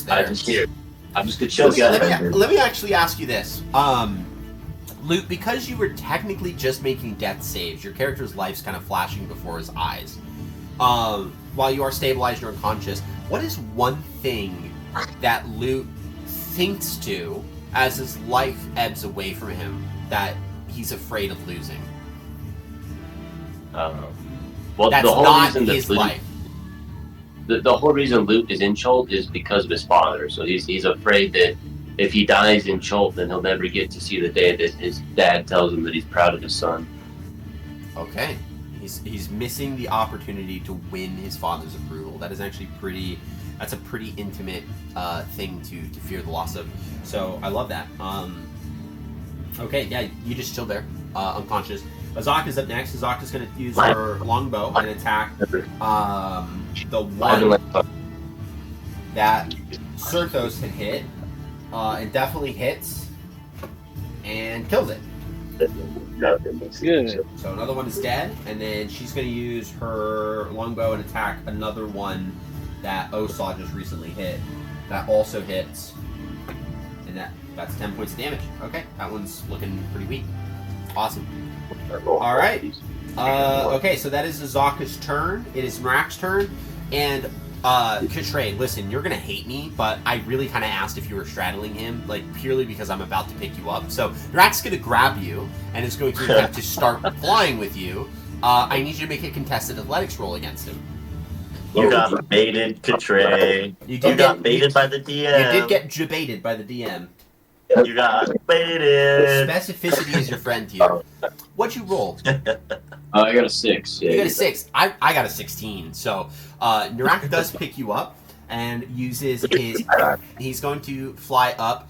there. I'm just gonna chill. Let me actually ask you this. Loot, because you were technically just making death saves, your character's life's kind of flashing before his eyes. While you are stabilized, you're unconscious. What is one thing that Loot thinks to as his life ebbs away from him that he's afraid of losing? Well, That's the whole not reason his that life. The whole reason Luke is in Cholt is because of his father. So he's afraid that if he dies in Cholt, then he'll never get to see the day that his dad tells him that he's proud of his son. Okay. He's missing the opportunity to win his father's approval. That is actually that's a pretty intimate thing to fear the loss of. So I love that. Okay, yeah, you just chill there, unconscious. Azak is up next. Azak is going to use her longbow and attack the one that Surthos had hit. It definitely hits and kills it. Good. So another one is dead, and then she's going to use her longbow and attack another one that Osaw just recently hit. That also hits, and that's 10 points of damage. Okay, that one's looking pretty weak. Awesome. All right. Okay, so that is Azaka's turn. It is Nrak's turn, and Katray, listen, you're gonna hate me, but I really kind of asked if you were straddling him, like purely because I'm about to pick you up. So Nrak's gonna grab you and is going to attempt to start flying with you. I need you to make a contested athletics roll against him. You got baited, Katray. You got baited by the DM. You did get jebaited by the DM. You got baited. Specificity is your friend here. What'd you roll? I got a 6. Yeah, You got a 6. I got a 16. So Nrak does pick you up and uses his. He's going to fly up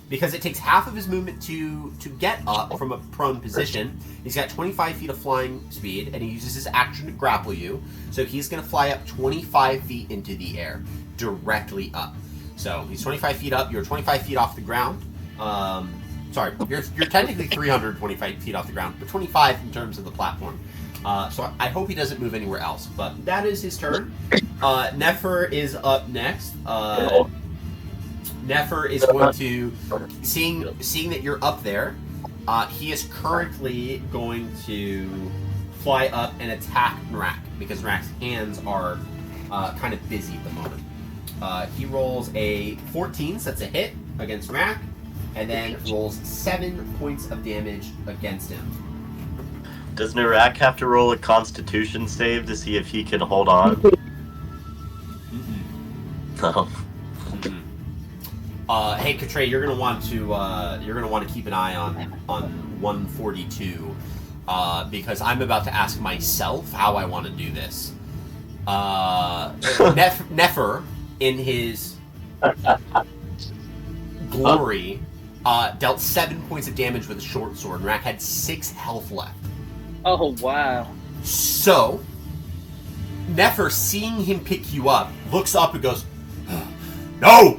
because it takes half of his movement to get up from a prone position. He's got 25 feet of flying speed, and he uses his action to grapple you. So he's going to fly up 25 feet into the air, directly up. So he's 25 feet up. You're 25 feet off the ground. Sorry, you're technically 325 feet off the ground, but 25 in terms of the platform. So I hope he doesn't move anywhere else. But that is his turn. Nefer is up next. Nefer is going to, seeing that you're up there, he is currently going to fly up and attack Nrak, because Nrak's hands are kind of busy at the moment. He rolls a 14, so that's a hit against Nrak, and then rolls 7 points of damage against him. Does Nrak have to roll a Constitution save to see if he can hold on? No. Hey Katray, you're gonna want to keep an eye on 142 because I'm about to ask myself how I want to do this. Nefer, in his glory, dealt 7 points of damage with a short sword. Nrak had 6 health left. Oh, wow. So, Nefer, seeing him pick you up, looks up and goes, "No!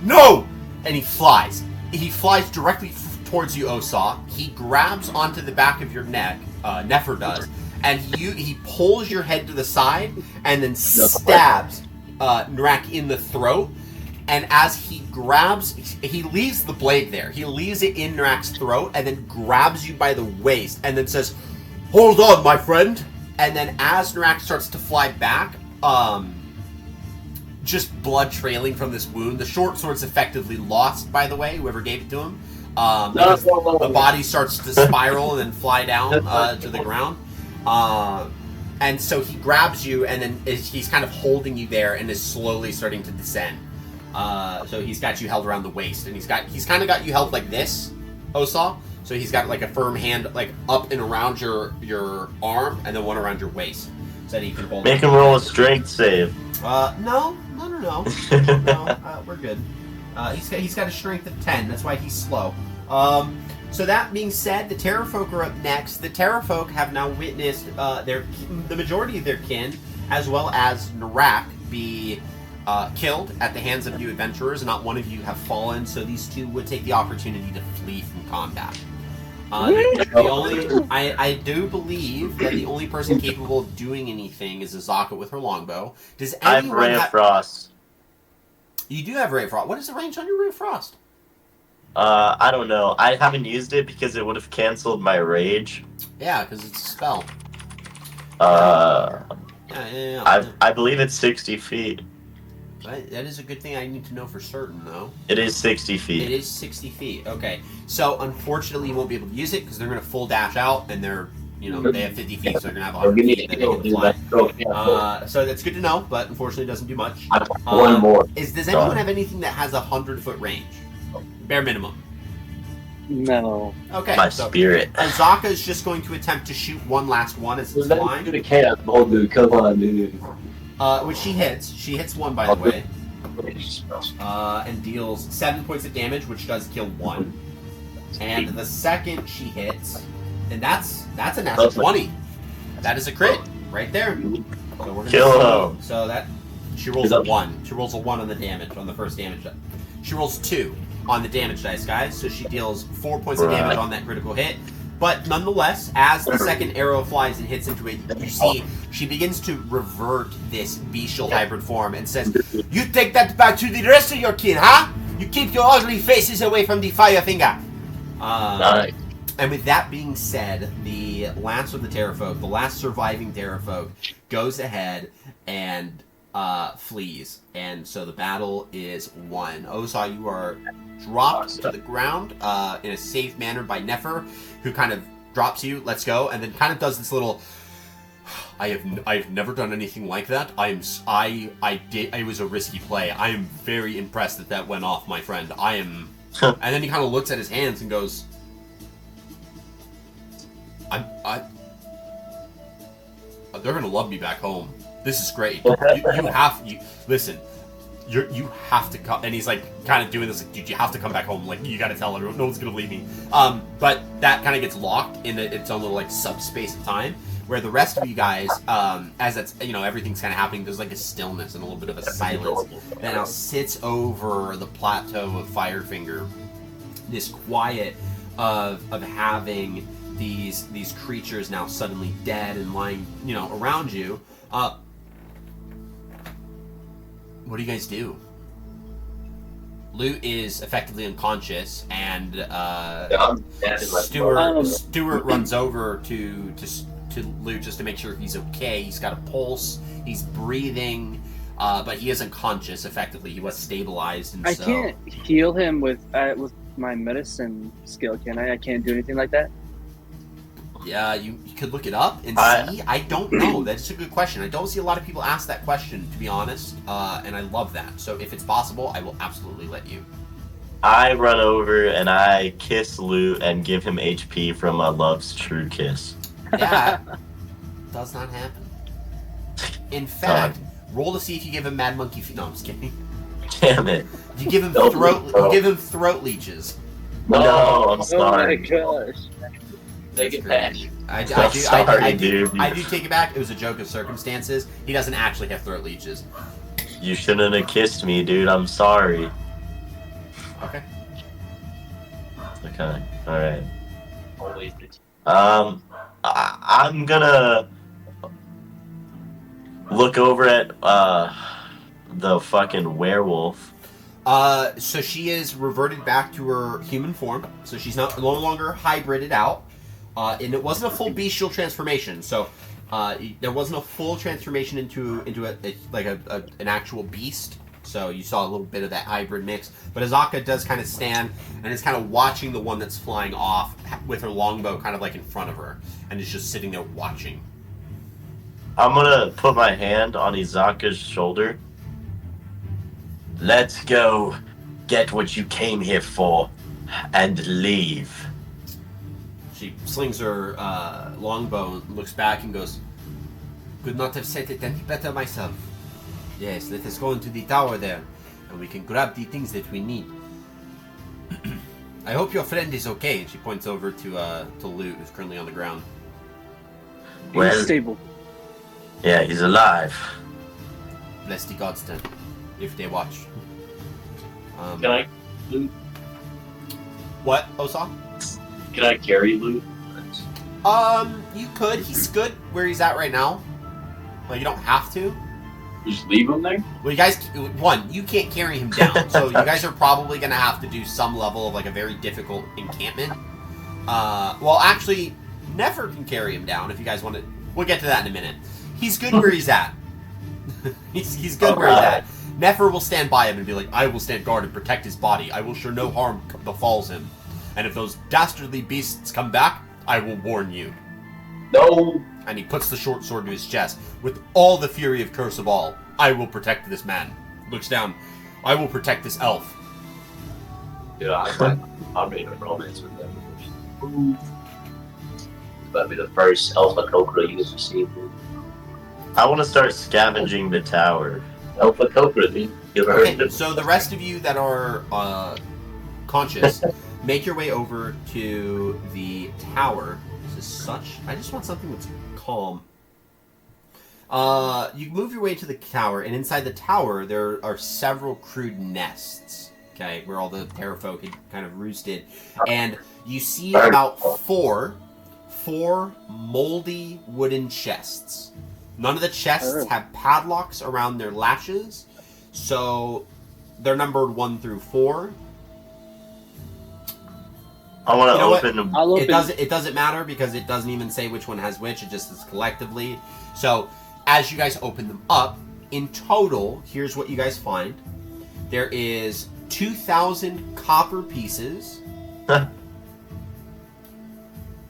No!" And he flies. He flies directly towards you, Osaw. He grabs onto the back of your neck, Nefer does, and he pulls your head to the side and then stabs Nrak in the throat. And as he grabs, he leaves the blade there. He leaves it in Nrak's throat and then grabs you by the waist and then says, "Hold on, my friend." And then as Nrak starts to fly back, just blood trailing from this wound. The short sword's effectively lost, by the way, whoever gave it to him. Because the body starts to spiral and then fly down to the ground. And so he grabs you, and then he's kind of holding you there and is slowly starting to descend. So he's got you held around the waist, and he's kind of got you held like this, Osaw. So he's got like a firm hand like up and around your arm, and then one around your waist, so that he can hold. Make him roll a strength save. No, we're good. He's got a strength of 10. That's why he's slow. So that being said, the Pterafolk are up next. The Pterafolk have now witnessed the majority of their kin, as well as Nrak, be killed at the hands of you adventurers. Not one of you have fallen, so these two would take the opportunity to flee from combat. I do believe that the only person capable of doing anything is Azaka with her longbow. Does anyone I have Ray of Frost. You do have Ray of Frost. What is the range on your Ray of Frost? I don't know. I haven't used it because it would have canceled my rage. Yeah, because it's a spell. I believe it's 60 feet. That is a good thing I need to know for certain, though. It is 60 feet. It is 60 feet. Okay. So, unfortunately, you won't be able to use it because they're going to full dash out, and they're, they have 50 feet, so they're going to have 100 feet that they can fly. So that's good to know, but unfortunately, it doesn't do much. One more. Does anyone have anything that has a 100-foot range? Bare minimum. No. Okay. My spirit. Azaka is just going to attempt to shoot one last one as it's flying. The cannonball, dude. Come on, dude. Which she hits. She hits one, by the way. And deals 7 points of damage, which does kill one. And the second she hits, and that's a natural 20. That is a crit right there. So we're gonna Kill him. So that she rolls a 1. She rolls a 1 on the damage, on the first damage. She rolls 2. on the damage dice, guys. So she deals 4 points of damage on that critical hit. But nonetheless, as the second arrow flies and hits into it, you see she begins to revert this bestial hybrid form and says, "You take that back to the rest of your kin, huh? You keep your ugly faces away from the fire finger." Nice. And with that being said, the last of the Pterafolk, the last surviving Pterafolk, goes ahead and flees. And so the battle is won. Osa, you are dropped to the ground in a safe manner by Nefer, who kind of drops you, lets go, and then kind of does this little... I've never done anything like that. It was a risky play. I am very impressed that went off, my friend. And then he kind of looks at his hands and goes, they're gonna love me back home. This is great. Listen. You have to come, and he's like kind of doing this, like, dude, you have to come back home. Like, you got to tell everyone, no one's gonna believe me. But that kind of gets locked in its own little like subspace of time, where the rest of you guys, as that's everything's kind of happening, there's like a stillness and a little bit of a silence that now sits over the plateau of Firefinger. This quiet of having these creatures now suddenly dead and lying around you. What do you guys do? Lute is effectively unconscious, and Stuart runs over to Lute just to make sure he's okay. He's got a pulse, he's breathing, but he is unconscious. Effectively, he was stabilized, and I can't heal him with my medicine skill, can I? I can't do anything like that. Yeah, you could look it up and see. I don't know. That's a good question. I don't see a lot of people ask that question, to be honest, and I love that. So if it's possible, I will absolutely let you. I run over and I kiss Lute and give him HP from a love's true kiss. That does not happen. In fact, roll to see if you give him Mad Monkey. No, I'm just kidding. Damn it! You give him throat leeches. No, I'm sorry. Oh my gosh. Take it back. I do take it back. It was a joke of circumstances. He doesn't actually have throat leeches. You shouldn't have kissed me, dude. I'm sorry. Okay. Okay. All right. Always. I'm gonna look over at the fucking werewolf. So she is reverted back to her human form. So she's no longer hybrided out. And it wasn't a full bestial transformation, so there wasn't a full transformation into an actual beast. So you saw a little bit of that hybrid mix. But Azaka does kind of stand and is kind of watching the one that's flying off with her longbow kind of like in front of her, and is just sitting there watching. I'm gonna put my hand on Izaka's shoulder. Let's go get what you came here for and leave. She slings her longbow and looks back and goes, "Could not have said it any better myself. Yes, let us go into the tower there, and we can grab the things that we need. I hope your friend is okay." And she points over to Lute, who's currently on the ground. Well, He's stable. yeah, he's alive. Bless the gods then, if they watch. Can I loot? What, Osa? Can I carry loot? You could. He's good where he's at right now. Well, you don't have to. Just leave him there? Well, you guys, you can't carry him down, so you guys are probably going to have to do some level of, like, a very difficult encampment. Well, actually, Nefer can carry him down if you guys want to. We'll get to that in a minute. He's good where he's at. he's good where he's at. Nefer will stand by him and be like, "I will stand guard and protect his body. I will sure no harm befalls him. And if those dastardly beasts come back, I will warn you." No! And he puts the short sword to his chest. "With all the fury of Curse of All, I will protect this man." Looks down. "I will protect this elf." Dude, I made a romance with them. That'd be the first Alpha Cobra you guys received. I want to start scavenging the tower. Alpha Cobra, dude. You ever heard of Okay, it? so the rest of you that are conscious, make your way over to the tower. This is such... I just want something that's calm. You move your way to the tower, and inside the tower, there are several crude nests. okay, where all the Pterafolk had kind of roosted. And you see about four moldy wooden chests. None of the chests have padlocks around their latches, so they're numbered 1 through 4. I want to You know open them. I'll open. It doesn't matter because it doesn't even say which one has which. It just is collectively. So as you guys open them up, in total, here's what you guys find. There is 2,000 copper pieces.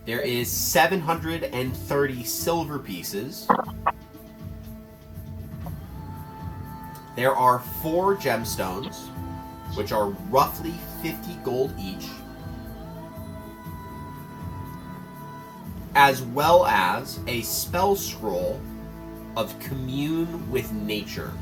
There is 730 silver pieces. There are 4 gemstones, which are roughly 50 gold each, as well as a spell scroll of Commune with Nature.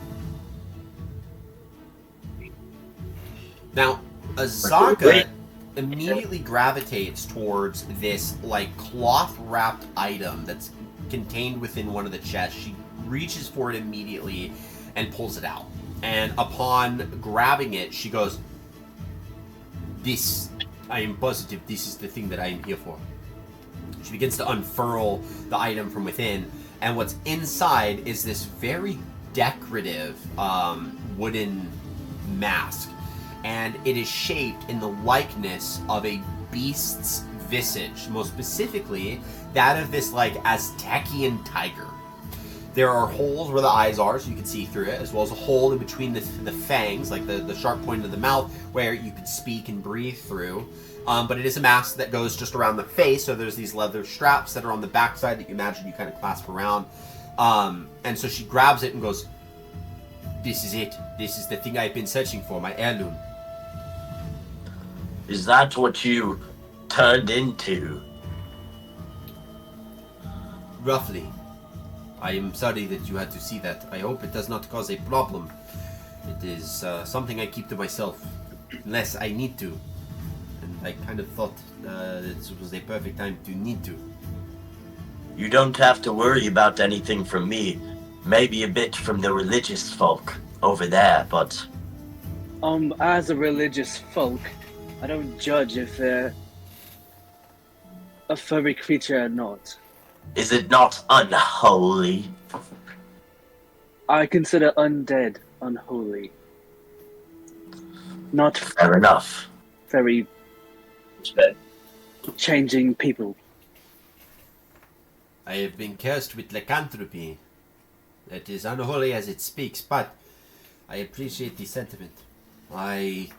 Now, Azaka immediately gravitates towards this like cloth-wrapped item that's contained within one of the chests. She reaches for it immediately and pulls it out. And upon grabbing it, she goes, "This, I am positive this is the thing that I am here for." She begins to unfurl the item from within, and what's inside is this very decorative wooden mask. And it is shaped in the likeness of a beast's visage, most specifically that of this like Aztecian tiger. There are holes where the eyes are, so you can see through it, as well as a hole in between the fangs, like the sharp point of the mouth, where you can speak and breathe through. But it is a mask that goes just around the face, so there's these leather straps that are on the backside that you imagine you kind of clasp around. And so she grabs it and goes, "This is it. This is the thing I've been searching for, my heirloom." Is that what you turned into? Roughly. I am sorry that you had to see that. I hope it does not cause a problem. It is something I keep to myself, unless I need to. And I kind of thought this was a perfect time to need to. You don't have to worry about anything from me. Maybe a bit from the religious folk over there, but... As a religious folk, I don't judge if they're a furry creature or not. Is it not unholy? I consider undead unholy. Not Fair enough. very Respect. changing people. I have been cursed with lycanthropy. That is unholy as it speaks, but I appreciate the sentiment. I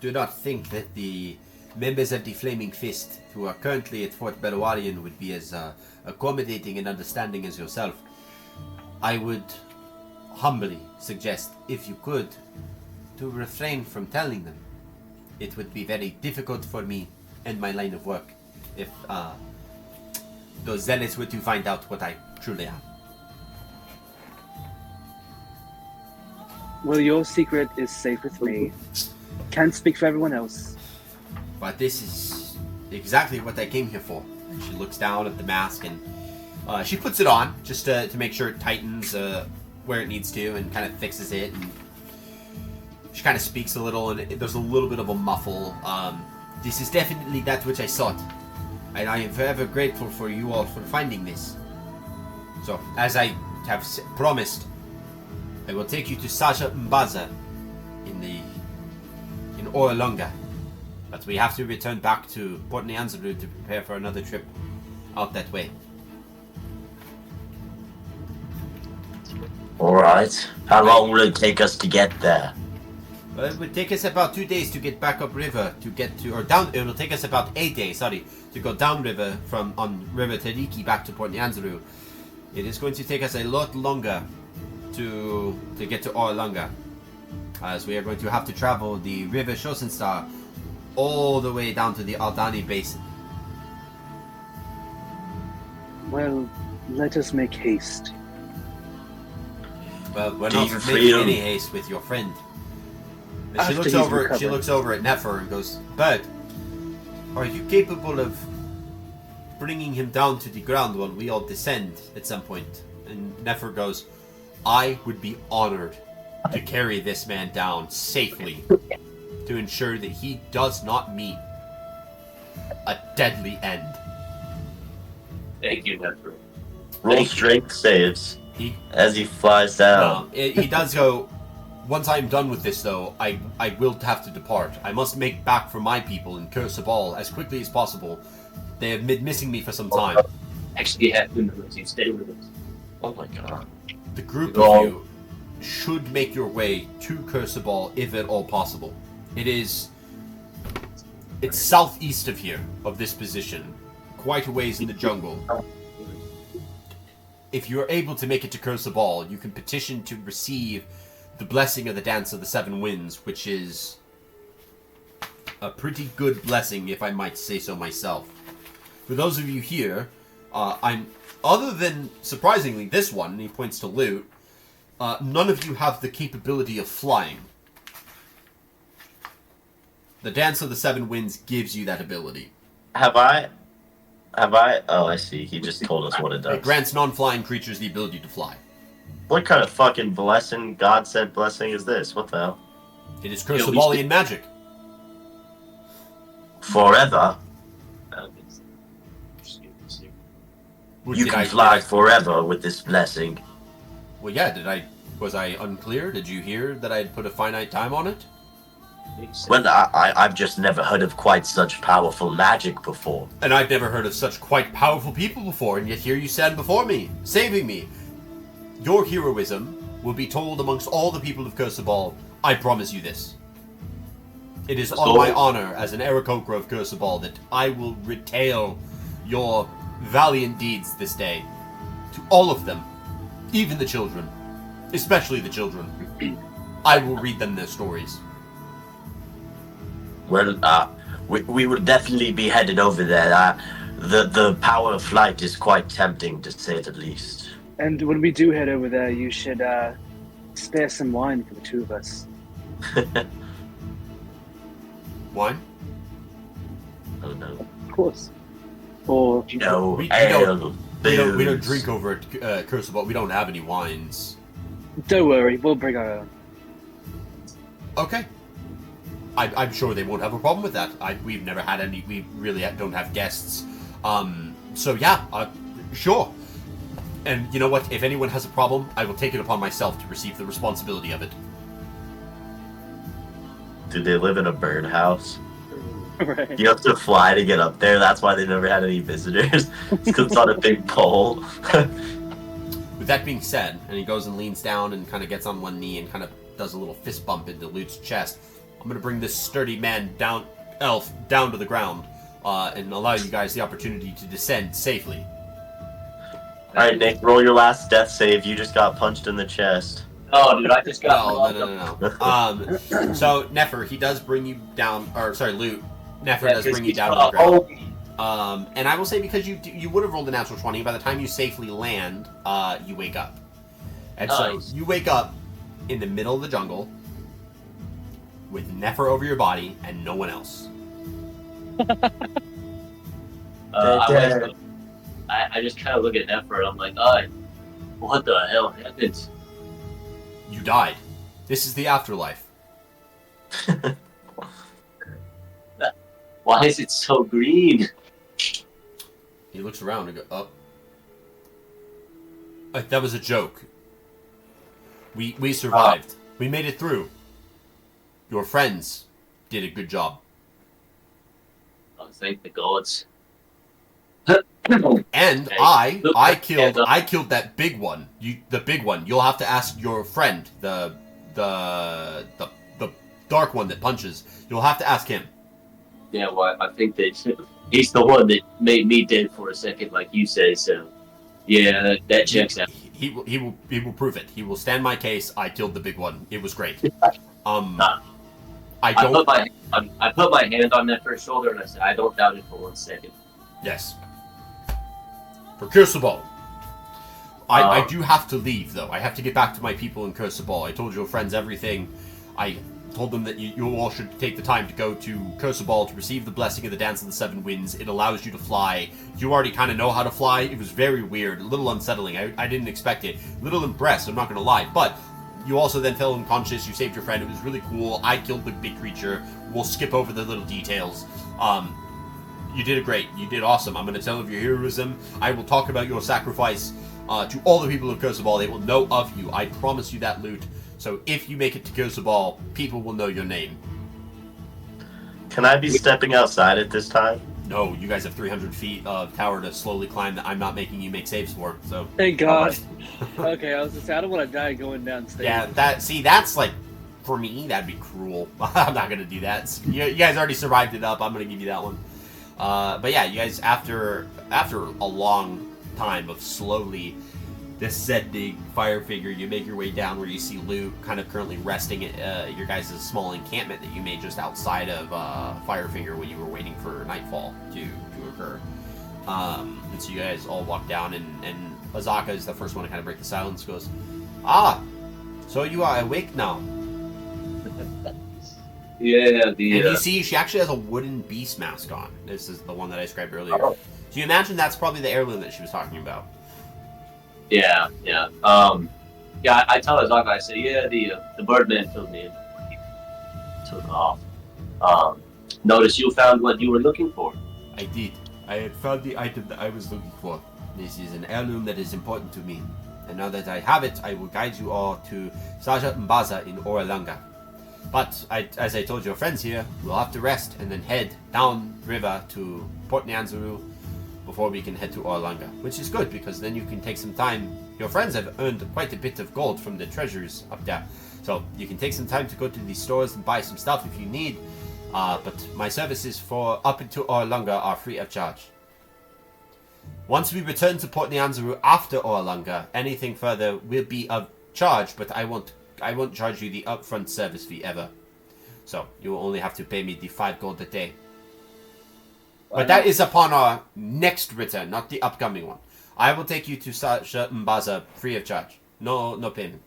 do not think that the members of the Flaming Fist who are currently at Fort Belwarian would be as accommodating and understanding as yourself. I would humbly suggest, if you could, to refrain from telling them. It would be very difficult for me and my line of work if those zealots were to find out what I truly am. Well, your secret is safe with me. Can't speak for everyone else. But this is exactly what I came here for. And she looks down at the mask and she puts it on just to make sure it tightens where it needs to and kind of fixes it. And she kind of speaks a little and there's a little bit of a muffle. This is definitely that which I sought. And I am forever grateful for you all for finding this. So, as I have promised, I will take you to Saja Mbaza in Orlunga. But we have to return back to Port Nyanzaru to prepare for another trip out that way. Alright. How long will it take us to get there? Well, it would take us about 2 days to get back upriver to get to, or down, it will take us about 8 days, to go downriver from, on River Tariki back to Port Nyanzaru. It is going to take us a lot longer to get to Orlunga, as we are going to have to travel the River Shosenstar all the way down to the Aldani Basin. Well, let us make haste. Well, we're Do not you making feel- any haste with your friend. And After she looks he's over. recovered. She looks over at Nefer and goes, "Bird, are you capable of bringing him down to the ground while we all descend at some point?" And Nefer goes, "I would be honored to carry this man down safely to to ensure that he does not meet a deadly end. Thank you, Nefru. Roll strength saves He as he flies down. he does go, once I am done with this, though, I will have to depart. I must make back for my people in Kursabal as quickly as possible. They have been missing me for some time. Actually, you have to stay with us. Oh my god. The group of you should make your way to Kursabal if at all possible. It's southeast of here, of this position, quite a ways in the jungle. If you are able to make it to Kursabal, you can petition to receive the blessing of the Dance of the Seven Winds, which is a pretty good blessing, if I might say so myself. For those of you here, other than, surprisingly, this one, and he points to Loot, none of you have the capability of flying. The Dance of the Seven Winds gives you that ability. Have I? Oh, I see. He just told us what it does. It grants non-flying creatures the ability to fly. What kind of fucking blessing, God-sent blessing is this? What the hell? It is Kursabalian magic. Forever? You can fly forever with this blessing. Well, yeah, was I unclear? Did you hear that I'd put a finite time on it? Well, I've just never heard of quite such powerful magic before. And I've never heard of such quite powerful people before, and yet here you stand before me, saving me. Your heroism will be told amongst all the people of Kursabal. I promise you this. It is on my honor as an Aarakocra of Kursabal that I will retail your valiant deeds this day to all of them, even the children, especially the children. I will read them their stories. Well, we will definitely be headed over there. The power of flight is quite tempting, to say the least. And when we do head over there, you should spare some wine for the two of us. Wine? Oh no. Of course. Or No, we ale, don't booze. drink over at Kursabal. We don't have any wines. don't worry, we'll bring our own. Okay. I'm sure they won't have a problem with that. We've never had any. We really don't have guests. So yeah, sure. And you know what? If anyone has a problem, I will take it upon myself to receive the responsibility of it. Do they live in a birdhouse? Right. You have to fly to get up there. That's why they never had any visitors. It's because it's on a big pole. With that being said, and he goes and leans down and kind of gets on one knee and kind of does a little fist bump into Lute's chest. I'm going to bring this sturdy man down to the ground and allow you guys the opportunity to descend safely. Alright, Nick, roll your last death save. You just got punched in the chest. Oh, dude, I just got... No. So, Nefer, he does bring you down, or sorry, Lute. Nefer does bring you down to the ground. And I will say, because you would have rolled a natural 20, by the time you safely land, you wake up. And so, you wake up in the middle of the jungle, with Nefer over your body, and no one else. I just kind of look at Nefru and I'm like, what the hell happened? You died. This is the afterlife. Why is it so green? He looks around and goes, oh. That was a joke. We survived. We made it through. Your friends did a good job. Oh, thank the gods. And Okay. I killed that big one. The big one. You'll have to ask your friend, the dark one that punches. You'll have to ask him. Yeah, well, I think that he's the one that made me dead for a second, like you say. So, yeah, that checks out. He will prove it. He will stand my case. I killed the big one. It was great. I put my hand on that first shoulder and I said, I don't doubt it for 1 second. Yes. For Kursabal. I do have to leave, though. I have to get back to my people in Kursabal. I told your friends everything. I told them that you all should take the time to go to Kursabal to receive the blessing of the Dance of the Seven Winds. It allows you to fly. You already kind of know how to fly. It was very weird, a little unsettling. I didn't expect it. A little impressed, I'm not going to lie. But you also then fell unconscious. You saved your friend. It was really cool. I killed the big creature. We'll skip over the little details. You did great. You did awesome. I'm going to tell of your heroism. I will talk about your sacrifice to all the people of Kosovo. They will know of you. I promise you that, Loot. So if you make it to Kosovo, people will know your name. Can I be stepping outside at this time? No, you guys have 300 feet of tower to slowly climb that I'm not making you make saves for. So Thank God. Okay, I was just I don't want to die going downstairs. yeah, that's like, for me, that'd be cruel. I'm not gonna do that. You guys already survived it up. I'm gonna give you that one. But yeah, you guys after a long time of slowly descending fire figure, you make your way down where you see Luke kind of currently resting at your guys' small encampment that you made just outside of Firefinger when you were waiting for nightfall to occur. And so you guys all walk down, and Azaka is the first one to kind of break the silence. Goes, so you are awake now. Yeah, And you see she actually has a wooden beast mask on. This is the one that I described earlier. Oh. So you imagine that's probably the heirloom that she was talking about. Yeah. I tell Azaka, I say, yeah, the Birdman filled me in. Took off. Notice you found what you were looking for. I did. I had found the item that I was looking for. This is an heirloom that is important to me. And now that I have it, I will guide you all to Saja Mbaza in Oralanga. But, as I told your friends here, we'll have to rest and then head down river to Port Nyanzaru before we can head to Orlanga, which is good because then you can take some time. Your friends have earned quite a bit of gold from the treasures up there, so you can take some time to go to these stores and buy some stuff if you need. But my services for up into Orlanga are free of charge. Once we return to Port Nyanzaru after Orlanga, anything further will be of charge, but I won't charge you the upfront service fee ever. So you will only have to pay me the 5 gold a day. But that is upon our next return, not the upcoming one. I will take you to Saja Mbaza free of charge. No payment.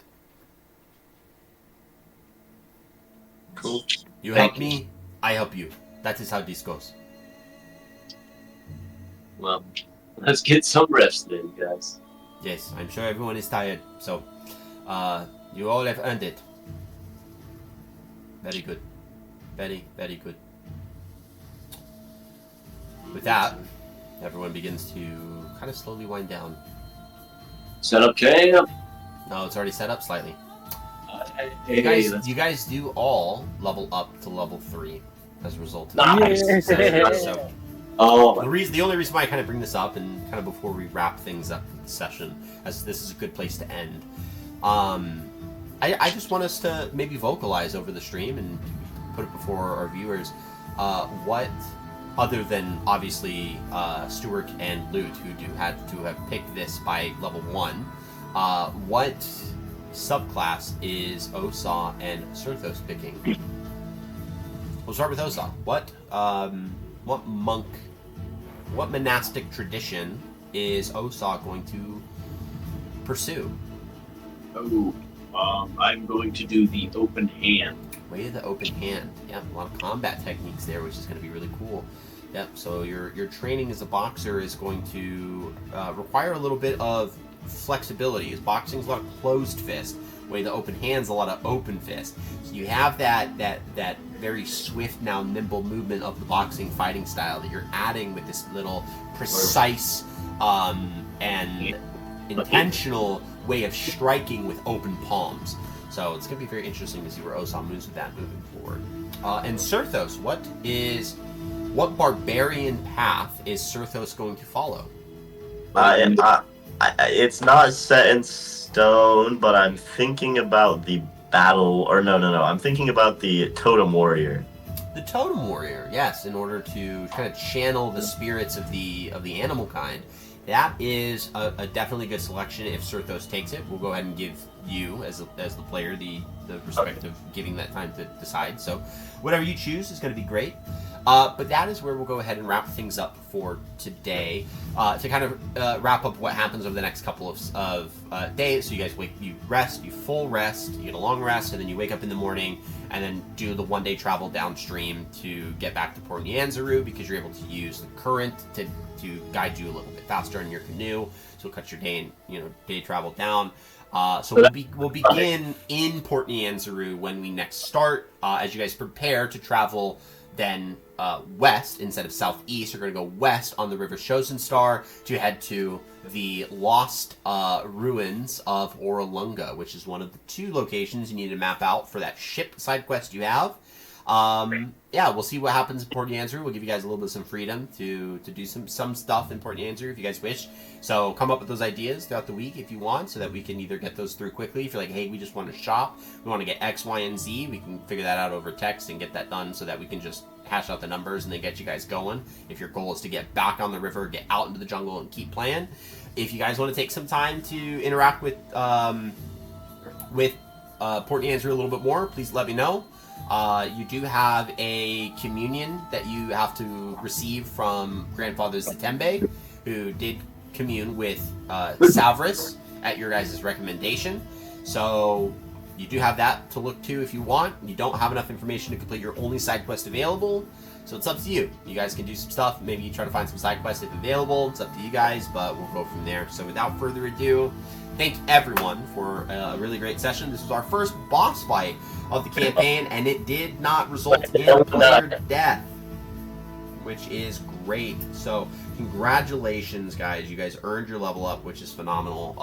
Cool. You Thank help me, I help you. That is how this goes. Well, let's get some rest then, guys. Yes, I'm sure everyone is tired, so you all have earned it. Very good. Very, very good. With that, everyone begins to kind of slowly wind down. Set up camp. No, it's already set up slightly. Hey, You guys do all level up to level 3 as a result of Nice. that. So, oh, the only reason why I kind of bring this up, and kind of before we wrap things up with the session, as this is a good place to end, I just want us to maybe vocalize over the stream and put it before our viewers what, other than obviously Stuart and Loot, who had to have picked this by level 1, what subclass is Osa and Sirthos picking? We'll start with Osa. What monk, what monastic tradition is Osa going to pursue? I'm going to do the open hand. Way of the open hand. Yep, a lot of combat techniques there, which is going to be really cool. Yep, so your training as a boxer is going to require a little bit of flexibility. As boxing's a lot of closed fist, way the open hand's a lot of open fist. So you have that very swift, now nimble movement of the boxing fighting style that you're adding with this little precise and intentional way of striking with open palms. So it's going to be very interesting to see where Osa moves with that moving forward. And Sirthos, what barbarian path is Sirthos going to follow? It's not set in stone, but I'm thinking about the battle, or no. I'm thinking about the totem warrior. The totem warrior, yes, in order to kind of channel the spirits of the animal kind. That is a definitely good selection. If Sirthos takes it, we'll go ahead and give you, as the player, the respect of giving that time to decide. So whatever you choose is going to be great. But that is where we'll go ahead and wrap things up for today. To kind of wrap up what happens over the next couple of days. So you guys you rest, you full rest, you get a long rest, and then you wake up in the morning and then do the 1-day travel downstream to get back to Port Nyanzaru, because you're able to use the current to guide you a little bit faster in your canoe. So cut your day travel down. So we'll begin in Port Nyanzaru when we next start. As you guys prepare to travel then west instead of southeast, you're going to go west on the River Chosen Star to head to the lost ruins of Oralunga, which is one of the 2 locations you need to map out for that ship side quest you have. Yeah, we'll see what happens in Port Nyanzaru. We'll give you guys a little bit of some freedom to do some stuff in Port Nyanzaru if you guys wish. So come up with those ideas throughout the week if you want, so that we can either get those through quickly. If you're like, hey, we just want to shop, we want to get X, Y, and Z, we can figure that out over text and get that done so that we can just hash out the numbers and then get you guys going. If your goal is to get back on the river, get out into the jungle, and keep playing. If you guys want to take some time to interact with Port Nyanzaru a little bit more, please let me know. You do have a communion that you have to receive from Grandfather Zatembe, who did commune with Savris at your guys' recommendation. So you do have that to look to if you want. You don't have enough information to complete your only side quest available, so it's up to you. You guys can do some stuff. Maybe you try to find some side quests if available. It's up to you guys, but we'll go from there. So without further ado, thank everyone for a really great session. This was our first boss fight of the campaign, and it did not result in player death, which is great. So congratulations, guys. You guys earned your level up, which is phenomenal.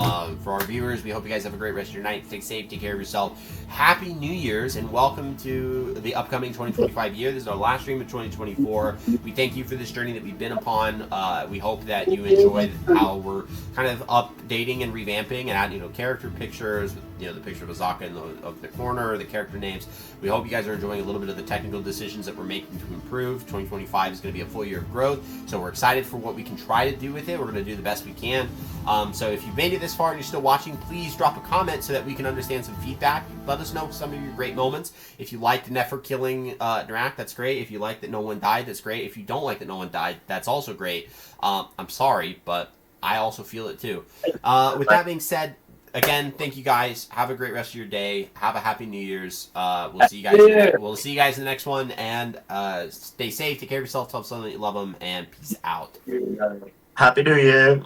For our viewers, we hope you guys have a great rest of your night. Stay safe, take care of yourself. Happy New Year's, and welcome to the upcoming 2025 year. This is our last stream of 2024. We thank you for this journey that we've been upon. We hope that you enjoyed how we're kind of updating and revamping and adding, character pictures, the picture of Azaka in the corner, the character names. We hope you guys are enjoying a little bit of the technical decisions that we're making to improve. 2025 is going to be a full year of growth, so we're excited for what we can try to do with it. We're going to do the best we can. So if you've made it this far and you're still watching, please drop a comment so that we can understand some feedback. Let us know some of your great moments. If you liked Nefer killing Nrak, that's great. If you like that no one died, that's great. If you don't like that no one died, that's also great. I'm sorry, but I also feel it too. With that being said, again, thank you guys. Have a great rest of your day. Have a happy New Year's. We'll see you guys. We'll see you guys in the next one. And stay safe. Take care of yourself. Tell someone that you love them. And peace out. Happy New Year.